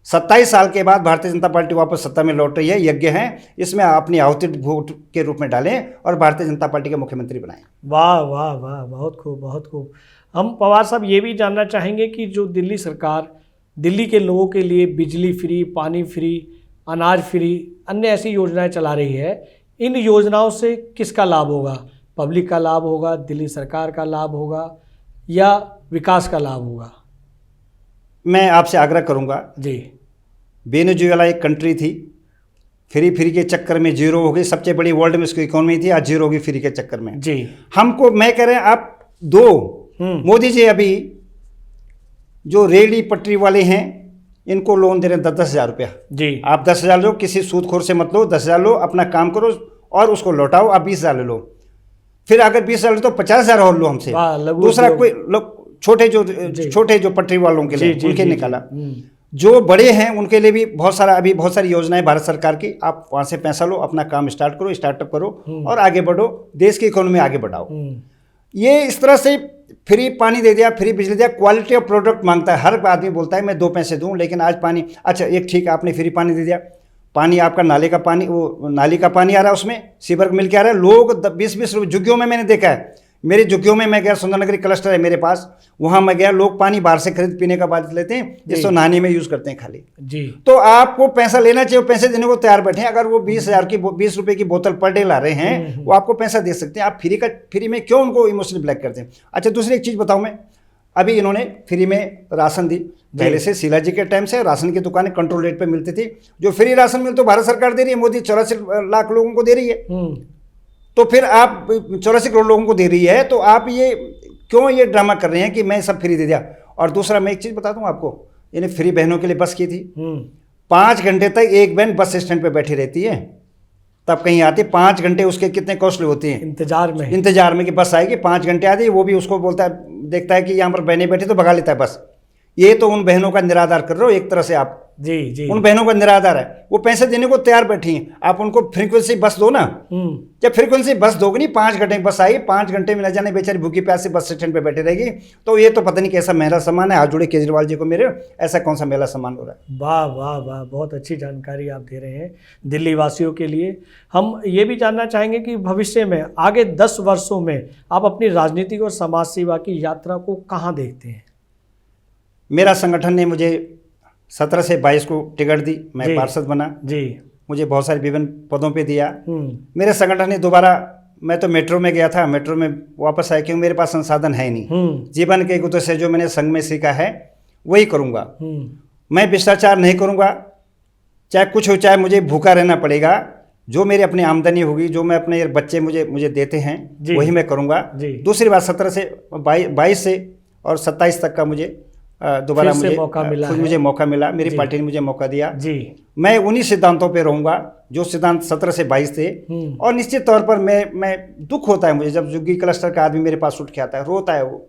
27 साल के बाद भारतीय जनता पार्टी वापस सत्ता में लौट रही है, यज्ञ है। इसमें अपनी आहुति वोट के रूप में डालें और भारतीय जनता पार्टी के मुख्यमंत्री बनाएं। वाह वाह वाह, बहुत खूब बहुत खूब। हम पवार साहब ये भी जानना चाहेंगे कि जो दिल्ली सरकार दिल्ली के लोगों के लिए बिजली फ्री, पानी फ्री, अनाज फ्री, अन्य ऐसी योजनाएं चला रही है, इन योजनाओं से किसका लाभ होगा? पब्लिक का लाभ होगा, दिल्ली सरकार का लाभ होगा, या विकास का लाभ होगा? मैं आपसे आग्रह करूंगा जी, वेनेजुएला एक कंट्री थी, फ्री के चक्कर में जीरो हो गई। सबसे बड़ी वर्ल्ड में इसकी इकोनॉमी थी, आज जीरो हो गई फ्री के चक्कर में। जी हमको मैं कह रहे हैं आप दो मोदी जी अभी जो रेहड़ी पटरी वाले हैं इनको लोन दे रहे हैं 10,000 रुपया। जी आप 10,000 लो, किसी सूदखोर से मत लो, 10,000 लो, अपना काम करो और उसको लौटाओ। आप 20,000 ले लो, फिर अगर 20,000 लो तो 50,000 और लो हमसे। दूसरा कोई छोटे जो पटरी वालों के लिए उनके निकाला। जो बड़े हैं उनके लिए भी बहुत सारी योजनाएं भारत सरकार की। आप वहां से पैसा लो, अपना काम स्टार्ट करो, स्टार्टअप करो और आगे बढ़ो, देश की इकोनॉमी आगे बढ़ाओ। ये इस तरह से फ्री पानी दे दिया, फ्री बिजली दिया, क्वालिटी ऑफ प्रोडक्ट मांगता है। हर आदमी बोलता है मैं 2 पैसे दूं, लेकिन आज पानी, अच्छा एक ठीक है आपने फ्री पानी दे दिया, पानी आपका नाले का पानी, वो नाली का पानी आ रहा है, उसमें सीवर मिल के आ रहा है। लोग 20-20 रुपये झुग्गियों में मैंने देखा है, मेरी झुग्गियों में मैं गया, सुंदरनगरी क्लस्टर है मेरे पास, वहाँ मैं गया, लोग पानी बाहर से खरीद पीने का बात लेते हैं, जिसको नहाने में यूज़ करते हैं खाली। जी तो आपको पैसा लेना चाहिए, पैसे देने को तैयार बैठे हैं। अगर वो 20 रुपये की बोतल पर डे ला रहे हैं, वो आपको पैसा दे सकते हैं। आप फ्री में क्यों उनको इमोशनली ब्लैक करते हैं? अच्छा दूसरी एक चीज़ बताऊँ मैं, अभी इन्होंने फ्री में राशन दी। पहले से शीला जी के टाइम से राशन की दुकानें कंट्रोल रेट पे मिलती थी। जो फ्री राशन मिल तो भारत सरकार दे रही है, मोदी 84 लाख लोगों को दे रही है। तो फिर आप 84 करोड़ लोगों को दे रही है, तो आप ये क्यों ये ड्रामा कर रहे हैं कि मैं सब फ्री दे दिया? और दूसरा मैं एक चीज़ बता दूं आपको, इन्हें फ्री बहनों के लिए बस की थी। 5 घंटे तक एक बहन बस स्टैंड पे बैठी रहती है, तब कहीं आती। 5 घंटे उसके कितने कॉस्टली होती हैं इंतजार में कि बस आएगी। 5 घंटे आती है, वो भी उसको बोलता है, देखता है कि यहाँ पर बहनें बैठी तो भगा लेता है बस। ये तो उन बहनों का निराधार कर रहे हो एक तरह से आप। जी उन बहनों का निराधार है, वो पैसे देने को तैयार बैठी हैं। आप उनको फ्रीक्वेंसी बस दो ना। जब फ्रीक्वेंसी बस दोगे नहीं, 5 घंटे बस आई, 5 घंटे में न जाने बेचारी भूखी प्यासी बस स्टैंड पे बैठे रहेगी। तो ये तो पता नहीं कैसा मेला सम्मान है। हाथ जोड़े केजरीवाल जी को मेरे, ऐसा कौन सा मेला सम्मान हो रहा है? वाह वाह वाह, बहुत अच्छी जानकारी आप दे रहे हैं दिल्ली वासियों के लिए। हम ये भी जानना चाहेंगे कि भविष्य में आगे 10 वर्षों में आप अपनी राजनीतिक और समाज सेवा की यात्रा को कहाँ देखते हैं? मेरा संगठन ने मुझे 17 से 22 को टिकट दी, मैं पार्षद बना। जी मुझे बहुत सारे विभिन्न पदों पे दिया। मेरे संगठन ने दोबारा, मैं तो मेट्रो में गया था, मेट्रो में वापस आया क्योंकि मेरे पास संसाधन है नहीं। जीवन के एक उद्देश्य जो मैंने संघ में सीखा है वही करूँगा। मैं भ्रष्टाचार नहीं करूँगा, चाहे कुछ हो, चाहे मुझे भूखा रहना पड़ेगा। जो मेरी अपनी आमदनी होगी, जो मैं अपने बच्चे मुझे देते हैं, वही मैं करूँगा। दूसरी बात, 17 से 22 से और 27 तक का मुझे दोबारा मुझे मौका मिला, मेरी पार्टी ने मुझे मौका दिया। जी मैं उन्हीं सिद्धांतों पे रहूंगा जो सिद्धांत 17 से 22 थे। और निश्चित तौर पर मैं दुख होता है मुझे जब झुग्गी क्लस्टर का आदमी मेरे पास उठ के आता है, रोता है वो।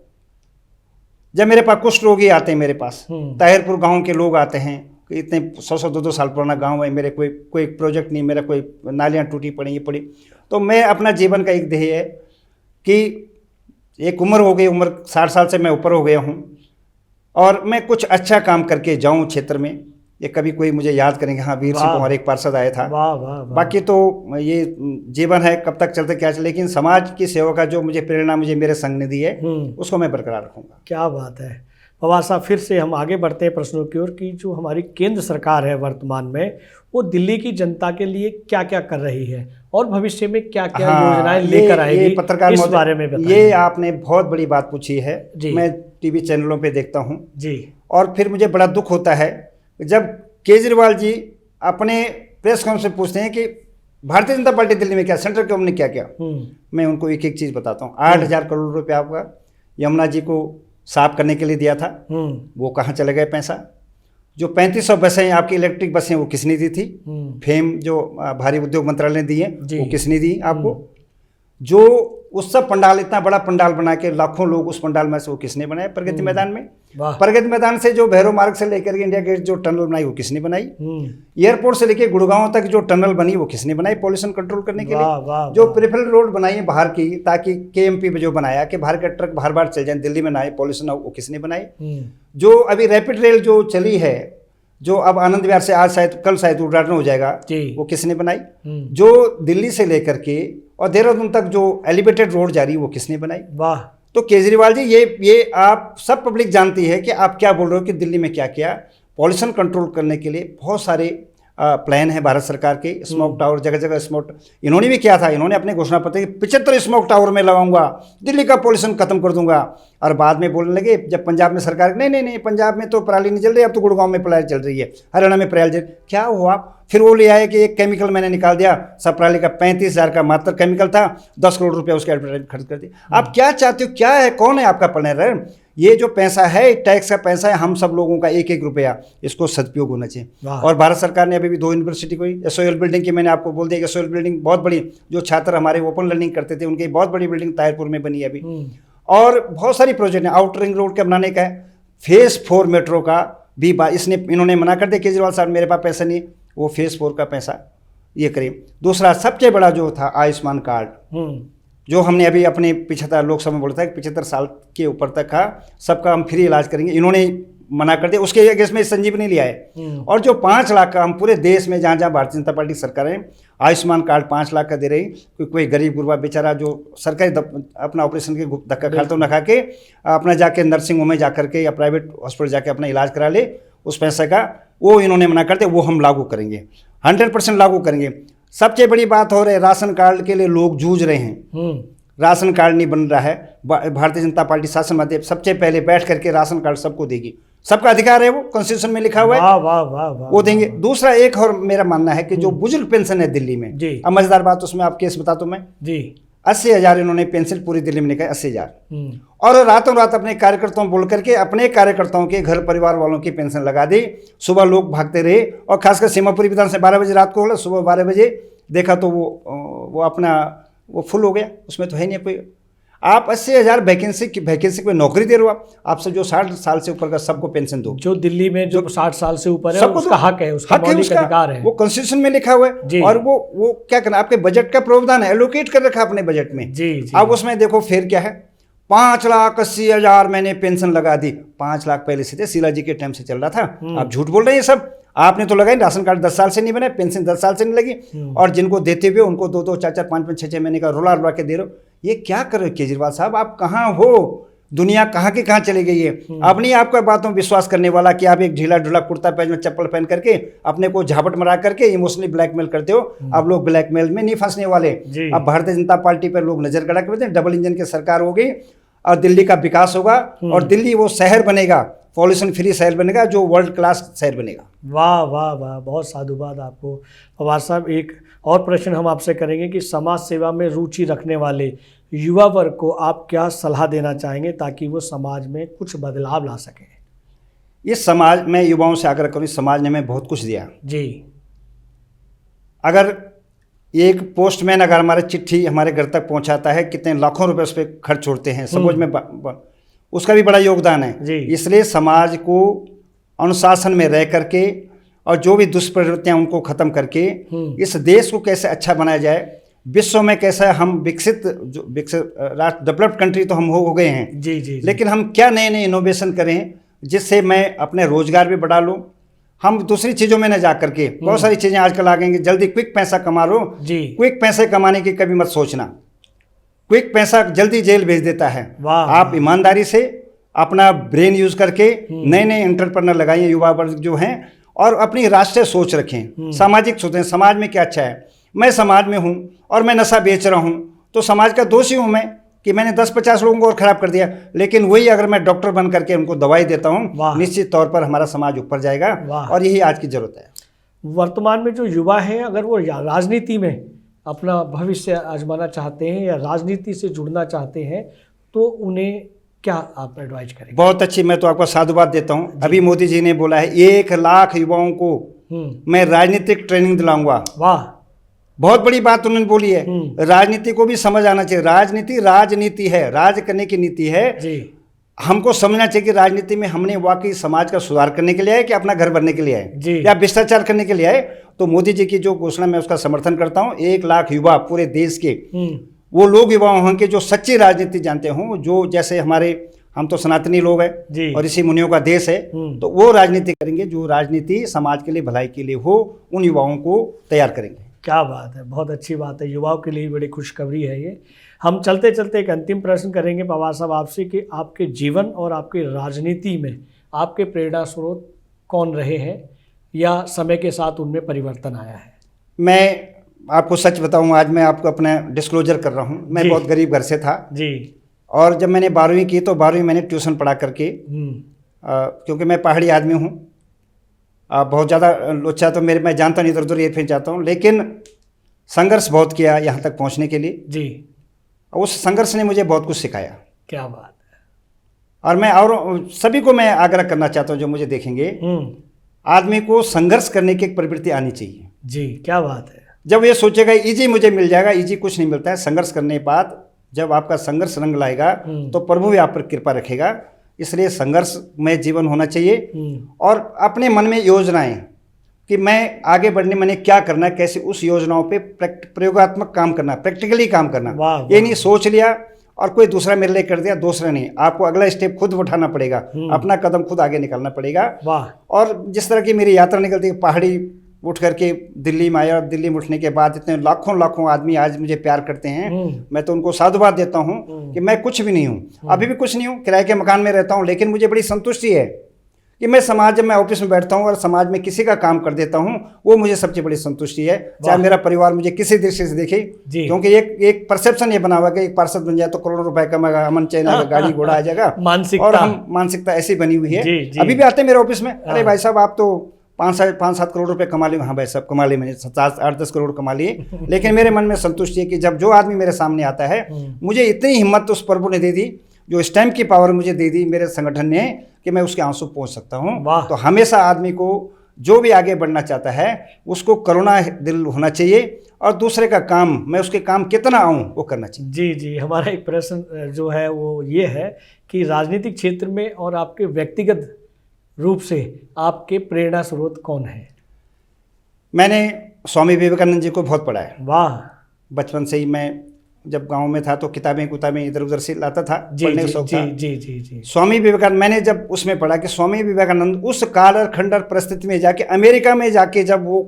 जब मेरे पास कुष्ठ रोगी आते हैं, मेरे पास ताहिरपुर गाँव के लोग आते हैं, इतने 100-100, 200 साल पुराना गाँव है, मेरे कोई प्रोजेक्ट नहीं, मेरा कोई नालियाँ टूटी पड़ी। तो मैं अपना जीवन का एक ध्येय है कि एक उम्र हो गई, उम्र 60 साल से मैं ऊपर हो गया हूँ, और मैं कुछ अच्छा काम करके जाऊं क्षेत्र में। ये कभी कोई मुझे याद करेंगे, हाँ वीर सिंह कुमार एक पार्षद आया था। बाकी तो ये जीवन है, कब तक चलते क्या चले, लेकिन समाज की सेवा का जो मुझे प्रेरणा मुझे मेरे संघ ने दी है उसको मैं बरकरार रखूंगा। क्या बात है पवार साहब। फिर से हम आगे बढ़ते हैं प्रश्नों की ओर कि जो हमारी केंद्र सरकार है वर्तमान में, वो दिल्ली की जनता के लिए क्या क्या कर रही है और भविष्य में क्या क्या योजनाएं लेकर आएगी, पत्रकार इस बारे में बताइए। ये आपने बहुत बड़ी बात पूछी है। मैं टीवी चैनलों पे देखता हूँ जी, और फिर मुझे बड़ा दुख होता है जब केजरीवाल जी अपने प्रेस कॉन्फ्रेंस में पूछते हैं कि भारतीय जनता पार्टी दिल्ली में क्या, सेंट्रल गवर्नमेंट ने क्या किया। मैं उनको एक एक चीज़ बताता हूँ। 8,000 करोड़ रुपया आपका यमुना जी को साफ करने के लिए दिया था, वो कहाँ चले गए पैसा। जो 3500 बसें आपकी इलेक्ट्रिक बसें, वो किसने दी थी? फेम जो भारी उद्योग मंत्रालय ने दी है, वो किसने दी आपको? जो उत्सव पंडाल, इतना बड़ा पंडाल बना के लाखों लोग उस पंडाल में से, वो किसने बनाया? प्रगति मैदान में। प्रगति मैदान से जो भैरव मार्ग से लेकर के इंडिया गेट जो टनल बनाई, वो किसने बनाई? एयरपोर्ट से लेकर गुड़गांव तक जो टनल बनी, वो किसने बनाई? पॉल्यूशन कंट्रोल करने के लिए। जो प्रिफरल रोड बनाई है बाहर की, ताकि KMP में जो बनाया कि बाहर का ट्रक बाहर बाहर चल जाए, दिल्ली में ना आए, पॉल्यूशन, वो किसने बनाई? जो अभी रैपिड रेल जो चली है, जो अब आनंद विहार से आज शायद कल शायद उद्घाटन हो जाएगा, वो किसने बनाई? जो दिल्ली से लेकर के और देहरादून तक जो एलिवेटेड रोड जा रही है, वो किसने बनाई? वाह। तो केजरीवाल जी, ये आप सब पब्लिक जानती है कि आप क्या बोल रहे हो कि दिल्ली में क्या किया। पॉल्यूशन कंट्रोल करने के लिए बहुत सारे प्लान है भारत सरकार के, स्मोक टावर जगह जगह स्मोक। इन्होंने भी किया था, इन्होंने अपने घोषणा पत्र कि 75 स्मोक टावर में लगाऊंगा, दिल्ली का पोल्यूशन खत्म कर दूंगा। और बाद में बोलने लगे जब पंजाब में सरकार, नहीं नहीं नहीं, पंजाब में तो पराली नहीं जल रही, अब तो गुड़गांव में पराली चल रही है, हरियाणा में पराली जल। क्या हुआ फिर? वो ले आए कि एक केमिकल मैंने निकाल दिया, सब पराली का 35,000 का मात्र केमिकल था, 10 करोड़ रुपया उसके एडवर्टाइजमेंट खर्च कर दिया। आप क्या चाहते हो? क्या है, कौन है आपका प्लानर? ये जो पैसा है, टैक्स का पैसा है, हम सब लोगों का एक एक रुपया, इसको सदुपयोग होना चाहिए। और भारत सरकार ने अभी भी 2 यूनिवर्सिटी को, SOL बिल्डिंग की मैंने आपको बोल दिया कि SOL बिल्डिंग बहुत बड़ी, जो छात्र हमारे ओपन लर्निंग करते थे उनकी बहुत बड़ी बिल्डिंग ताहिरपुर में बनी है अभी। और बहुत सारी प्रोजेक्ट है, आउटर रिंग रोड का बनाने का है, फेज़ 4 मेट्रो का भी इन्होंने मना कर दिया केजरीवाल साहब, मेरे पास पैसा नहीं, वो फेज़ 4 का पैसा ये करें। दूसरा सबसे बड़ा जो था आयुष्मान कार्ड, जो हमने अभी अपने 75 लोकसभा में बोला था कि 75 साल के ऊपर तक का सबका हम फ्री इलाज करेंगे, इन्होंने मना कर दिया। उसके अगेंस्ट में संजीवनी लिया है। और जो 5 लाख का हम पूरे देश में जहाँ जहाँ भारतीय जनता पार्टी सरकार है आयुष्मान कार्ड 5 लाख का दे रही, कोई गरीब गुरबा बेचारा जो सरकारी अपना ऑपरेशन के धक्का खाता तो न खा के अपना जाके नर्सिंग होम में जा करके या प्राइवेट हॉस्पिटल जाके अपना इलाज करा ले, उस पैसे का वो इन्होंने मना कर दिया। वो हम लागू करेंगे, 100% लागू करेंगे। सबसे बड़ी बात हो रही है, राशन कार्ड के लिए लोग जूझ रहे हैं, राशन कार्ड नहीं बन रहा है। भारतीय जनता पार्टी शासन में सबसे पहले बैठ करके राशन कार्ड सबको देगी, सबका अधिकार है, वो कॉन्स्टिट्यूशन में लिखा हुआ है। वाह वाह वाह वाह, वो देंगे। दूसरा एक और मेरा मानना है कि जो बुजुर्ग पेंशन है दिल्ली में, अब मजेदार बात उसमें आप केस बताता हूं मैं जी, 80,000 इन्होंने पेंशन पूरी दिल्ली में निकाली, 80,000। और रातों रात अपने कार्यकर्ताओं बोल करके अपने कार्यकर्ताओं के घर परिवार वालों की पेंशन लगा दी। सुबह लोग भागते रहे, और खासकर सीमापुरी विधान से 12 बजे रात को होला, सुबह 12 बजे देखा तो वो अपना वो फुल हो गया, उसमें तो है नहीं कोई। आप 80,000 वैकेंसी पे नौकरी दे रहे हो, आप सब जो 60 साल से ऊपर का सबको पेंशन दो। जो दिल्ली में जो 60 साल से ऊपर है उसका हक है, उसका मौलिक अधिकार है, वो कॉन्स्टिट्यूशन में लिखा हुआ है। और वो क्या करना, आपके बजट का प्रावधान है, एलोकेट कर रखा अपने बजट में जी। अब उसमें देखो फिर क्या है, 5,80,000 मैंने पेंशन लगा दी। 5 लाख पहले से थे, शीला जी के टाइम से चल रहा था। आप झूठ बोल रहे हैं सब, आपने तो लगाई, राशन कार्ड 10 साल से नहीं बने, पेंशन 10 साल से नहीं लगी, और जिनको देते हुए उनको 2-2, 4-4, 5-5, 6-6 महीने का रुला के दे रहे हो। ये क्या कर रहे हो केजरीवाल साहब? आप कहाँ हो? दुनिया कहाँ की कहाँ चली गई है? अब नहीं आपका बातों में विश्वास करने वाला कि आप एक ढीला ढुला कुर्ता पैजामा चप्पल पहन करके अपने को झापट मरा करके इमोशनली ब्लैकमेल करते हो। अब लोग ब्लैकमेल में नहीं फंसने वाले। अब भारतीय जनता पार्टी पर लोग नजर गड़ा कर, डबल इंजन की सरकार हो गई और दिल्ली का विकास होगा, और दिल्ली वो शहर बनेगा, पॉल्यूशन फ्री शहर बनेगा, जो वर्ल्ड क्लास शहर बनेगा। वाह वाह वाह, बहुत साधुवाद आपको पवार साहब। एक और प्रश्न हम आपसे करेंगे कि समाज सेवा में रुचि रखने वाले युवा वर्ग को आप क्या सलाह देना चाहेंगे ताकि वो समाज में कुछ बदलाव ला सकें? इस समाज में युवाओं से आग्रह करूँ, समाज ने हमें बहुत कुछ दिया जी। अगर एक पोस्टमैन अगर हमारे चिट्ठी हमारे घर तक पहुंचाता है, कितने लाखों रुपए उस पर खर्च होते हैं समाज में, उसका भी बड़ा योगदान है। इसलिए समाज को अनुशासन में रह करके और जो भी दुष्प्रवृत्तियां उनको खत्म करके इस देश को कैसे अच्छा बनाया जाए, विश्व में कैसे हम विकसित राष्ट्र, डेवलप्ड कंट्री तो हम हो गए हैं जी, लेकिन हम क्या नए नए इनोवेशन करें जिससे मैं अपने रोजगार भी बढ़ा लूँ। हम दूसरी चीज़ों में न जा करके, बहुत सारी चीज़ें आजकल आ गई, जल्दी क्विक पैसा कमा लो जी। क्विक पैसे कमाने की कभी मत सोचना, क्विक पैसा जल्दी जेल भेज देता है। आप ईमानदारी से अपना ब्रेन यूज करके नए नए एंटरप्रेन्योर लगाइए, युवा वर्ग जो हैं, और अपनी राष्ट्रीय सोच रखें, सामाजिक सोचें, समाज में क्या अच्छा है। मैं समाज में हूँ और मैं नशा बेच रहा हूँ तो समाज का दोषी हूँ मैं कि मैंने 10-50 लोगों को और खराब कर दिया। लेकिन वही अगर मैं डॉक्टर बन करके उनको दवाई देता हूँ, निश्चित तौर पर हमारा समाज ऊपर जाएगा, और यही आज की जरूरत है। वर्तमान में जो युवा हैं, अगर वो राजनीति में अपना भविष्य आजमाना चाहते हैं या राजनीति से जुड़ना चाहते हैं, तो उन्हें क्या आप एडवाइज करेंगे? बहुत अच्छी, मैं तो आपको साधुवाद देता हूँ। अभी मोदी जी ने बोला है 1 लाख युवाओं को मैं राजनीतिक ट्रेनिंग दिलाऊंगा। वाह, बहुत बड़ी बात उन्होंने बोली है। राजनीति को भी समझ आना चाहिए, राजनीति राजनीति है, राज करने की नीति है जी। हमको समझना चाहिए कि राजनीति में हमने वाकई समाज का सुधार करने के लिए आए कि अपना घर भरने के लिए आए या भ्रष्टाचार करने के लिए आए। तो मोदी जी की जो घोषणा मैं उसका समर्थन करता हूँ। 1 लाख युवा पूरे देश के वो लोग युवा होंगे जो सच्ची राजनीति जानते हों, जो जैसे हम तो सनातनी लोग हैं और ऋषि मुनियों का देश है, तो वो राजनीति करेंगे जो राजनीति समाज के लिए भलाई के लिए हो, उन युवाओं को तैयार करेंगे। क्या बात है, बहुत अच्छी बात है। युवाओं के लिए बड़ी खुशखबरी है ये। हम चलते चलते एक अंतिम प्रश्न करेंगे पवार साहब आपसे कि आपके जीवन और आपकी राजनीति में आपके प्रेरणा स्रोत कौन रहे हैं, या समय के साथ उनमें परिवर्तन आया है? मैं आपको सच बताऊं, आज मैं आपको अपना डिस्क्लोजर कर रहा हूं। मैं जी। बहुत गरीब घर से था जी। और जब मैंने 12वीं की तो 12वीं मैंने ट्यूशन पढ़ा करके, क्योंकि मैं पहाड़ी आदमी हूं, बहुत ज़्यादा लोचा तो मेरे, मैं जानता नहीं, इधर उधर ये फिर जाता हूँ, लेकिन संघर्ष बहुत किया यहाँ तक पहुँचने के लिए। जी। उस संघर्ष ने मुझे बहुत कुछ सिखाया। क्या बात है। और मैं और सभी को मैं आग्रह करना चाहता हूँ जो मुझे देखेंगे, आदमी को संघर्ष करने की एक प्रवृत्ति आनी चाहिए। जी, क्या बात है। जब ये सोचेगा इजी मुझे मिल जाएगा, इजी कुछ नहीं मिलता है। संघर्ष करने के बाद जब आपका संघर्ष रंग लाएगा तो प्रभु भी आप पर कृपा रखेगा। इसलिए संघर्ष में जीवन होना चाहिए और अपने मन में योजनाएं कि मैं आगे बढ़ने, मैंने क्या करना है, कैसे उस योजनाओं पे प्रयोगात्मक काम करना, प्रैक्टिकली काम करना। ये नहीं सोच लिया और कोई दूसरा मेरे लिए कर दिया, दूसरा नहीं। आपको अगला स्टेप खुद उठाना पड़ेगा, अपना कदम खुद आगे निकालना पड़ेगा। और जिस तरह की मेरी यात्रा निकलती है, पहाड़ी उठ करके दिल्ली में आया और दिल्ली में उठने के बाद इतने लाखों लाखों आदमी आज मुझे प्यार करते हैं। मैं तो उनको साधुवाद देता हूँ कि मैं कुछ भी नहीं हूँ, अभी भी कुछ नहीं हूँ, किराए के मकान में रहता हूँ, लेकिन मुझे बड़ी संतुष्टि है कि मैं समाज, जब मैं ऑफिस में बैठता हूँ और समाज में किसी का काम कर देता हूँ, वो मुझे सबसे बड़ी संतुष्टि है। चाहे मेरा परिवार मुझे किसी दृष्टि से देखे, क्योंकि एक परसेप्शन ये बना हुआ कि एक पार्षद बन जाए तो करोड़ों रुपए कमाएगा, अमन चैन आएगा, गाड़ी घोड़ा आ जाएगा, और हम मानसिकता ऐसी बनी हुई है। अभी भी आते हैं मेरे ऑफिस में, अरे भाई साहब आप तो 5-7 करोड़ रुपए कमा लिए। हाँ भाई साहब कमा लिए, मैंने 7-8-10 करोड़ कमा लिए, लेकिन मेरे मन में संतुष्टि है कि जब जो आदमी मेरे सामने आता है, मुझे इतनी हिम्मत उस प्रभु ने दे दी, जो स्टैम्प की पावर मुझे दे दी मेरे संगठन ने, कि मैं उसके आंसू पहुंच सकता हूं। तो हमेशा आदमी को जो भी आगे बढ़ना चाहता है उसको करुणा दिल होना चाहिए और दूसरे का काम, मैं उसके काम कितना आऊं वो करना चाहिए। जी जी। हमारा एक प्रश्न जो है वो ये है कि राजनीतिक क्षेत्र में और आपके व्यक्तिगत रूप से आपके प्रेरणा स्रोत कौन है? मैंने स्वामी विवेकानंद जी को बहुत पढ़ा है। वाह। बचपन से ही मैं जब गांव में था तो किताबें इधर उधर से लाता था, पढ़ने का शौक था। जी। स्वामी स्वामी विवेकानंद, मैंने जब उसमें पढ़ा कि स्वामी विवेकानंद उस काल और खंडर परिस्थिति में जाके, अमेरिका में जाके जब वो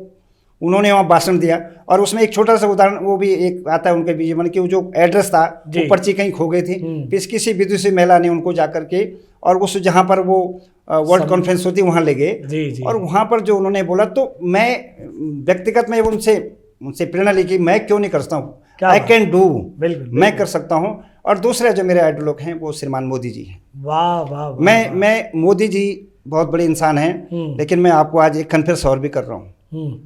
उन्होंने वहाँ भाषण दिया, और उसमें एक छोटा सा उदाहरण वो भी एक आता है उनके जीवन की, वो जो एड्रेस था वो पर्ची कहीं खो गई थी, फिर किसी विदुषी महिला ने उनको जाकर के और उस जहाँ पर वो वर्ल्ड कॉन्फ्रेंस होती वहाँ ले गए, और वहाँ पर जो उन्होंने बोला, तो मैं व्यक्तिगत में उनसे प्रेरणा ली कि मैं क्यों नहीं कर सकता हूँ, आई कैन डू, मैं कर सकता हूँ। और दूसरा जो मेरे आइडल लोग हैं वो श्रीमान मोदी जी हैं। वाह वाह। मैं मोदी जी बहुत बड़े इंसान हैं, लेकिन मैं आपको आज एक कन्फेस और भी कर रहा हूँ।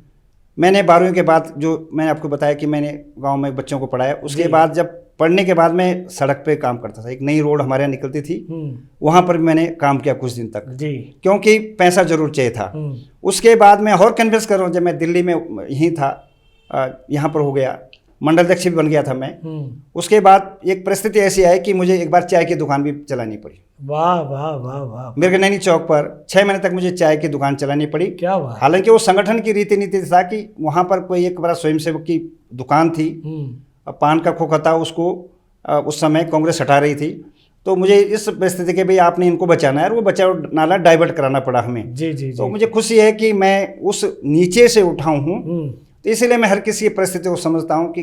मैंने 12वीं के बाद, जो मैंने आपको बताया कि मैंने गांव में बच्चों को पढ़ाया, उसके बाद जब पढ़ने के बाद मैं सड़क पे काम करता था। एक नई रोड हमारे यहाँ निकलती थी, वहाँ पर भी मैंने काम किया कुछ दिन तक, क्योंकि पैसा जरूर चाहिए था। उसके बाद मैं और कन्फेस कर रहा हूँ, जब मैं दिल्ली में यहीं था, यहाँ पर हो गया, मंडल अध्यक्ष भी बन गया था मैं। उसके बाद एक परिस्थिति ऐसी आई कि मुझे एक बार चाय की दुकान भी चलानी पड़ी। वाह वाह वाह वाह। मेरे नैनी चौक पर 6 महीने तक मुझे चाय की दुकान चलानी पड़ी। क्या बात। हालांकि वो संगठन की रीति नीति था कि वहाँ पर कोई एक बड़ा स्वयंसेवक की दुकान थी, पान का खोखा था, उसको उस समय कांग्रेस हटा रही थी। तो मुझे इस परिस्थिति के भाई आपने इनको बचाना है, और वो बचाओ नाला डाइवर्ट कराना पड़ा हमें। जी। तो मुझे खुशी है कि मैं उस नीचे से उठा हूँ, तो इसीलिए मैं हर किसी की परिस्थिति को समझता हूँ कि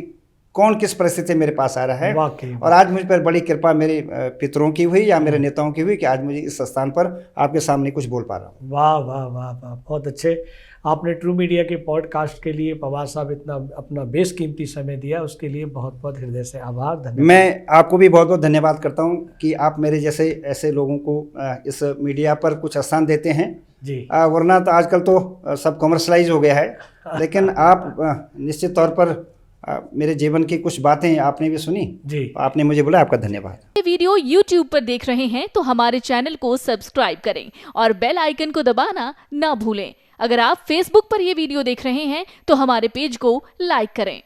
कौन किस परिस्थिति मेरे पास आ रहा है। और आज मुझ पर बड़ी कृपा मेरे पितरों की हुई या मेरे नेताओं की हुई कि आज मुझे इस स्थान पर आपके सामने कुछ बोल पा रहा हूँ। वाह वाह वाह वाह, बहुत अच्छे। आपने ट्रू मीडिया के पॉडकास्ट के लिए पवार साहब इतना अपना बेशकीमती समय दिया, उसके लिए बहुत बहुत हृदय से आभार, धन्यवाद। मैं आपको भी बहुत बहुत धन्यवाद करता हूँ कि आप मेरे जैसे ऐसे लोगों को इस मीडिया पर कुछ स्थान देते हैं जी। वरना तो आजकल तो सब कमर्शलाइज हो गया है, लेकिन आप निश्चित तौर पर मेरे जीवन की कुछ बातें आपने भी सुनी जी, आपने मुझे बोला, आपका धन्यवाद। ये वीडियो YouTube पर देख रहे हैं तो हमारे चैनल को सब्सक्राइब करें और बेल आइकन को दबाना ना भूलें। अगर आप Facebook पर ये वीडियो देख रहे हैं तो हमारे पेज को लाइक करें।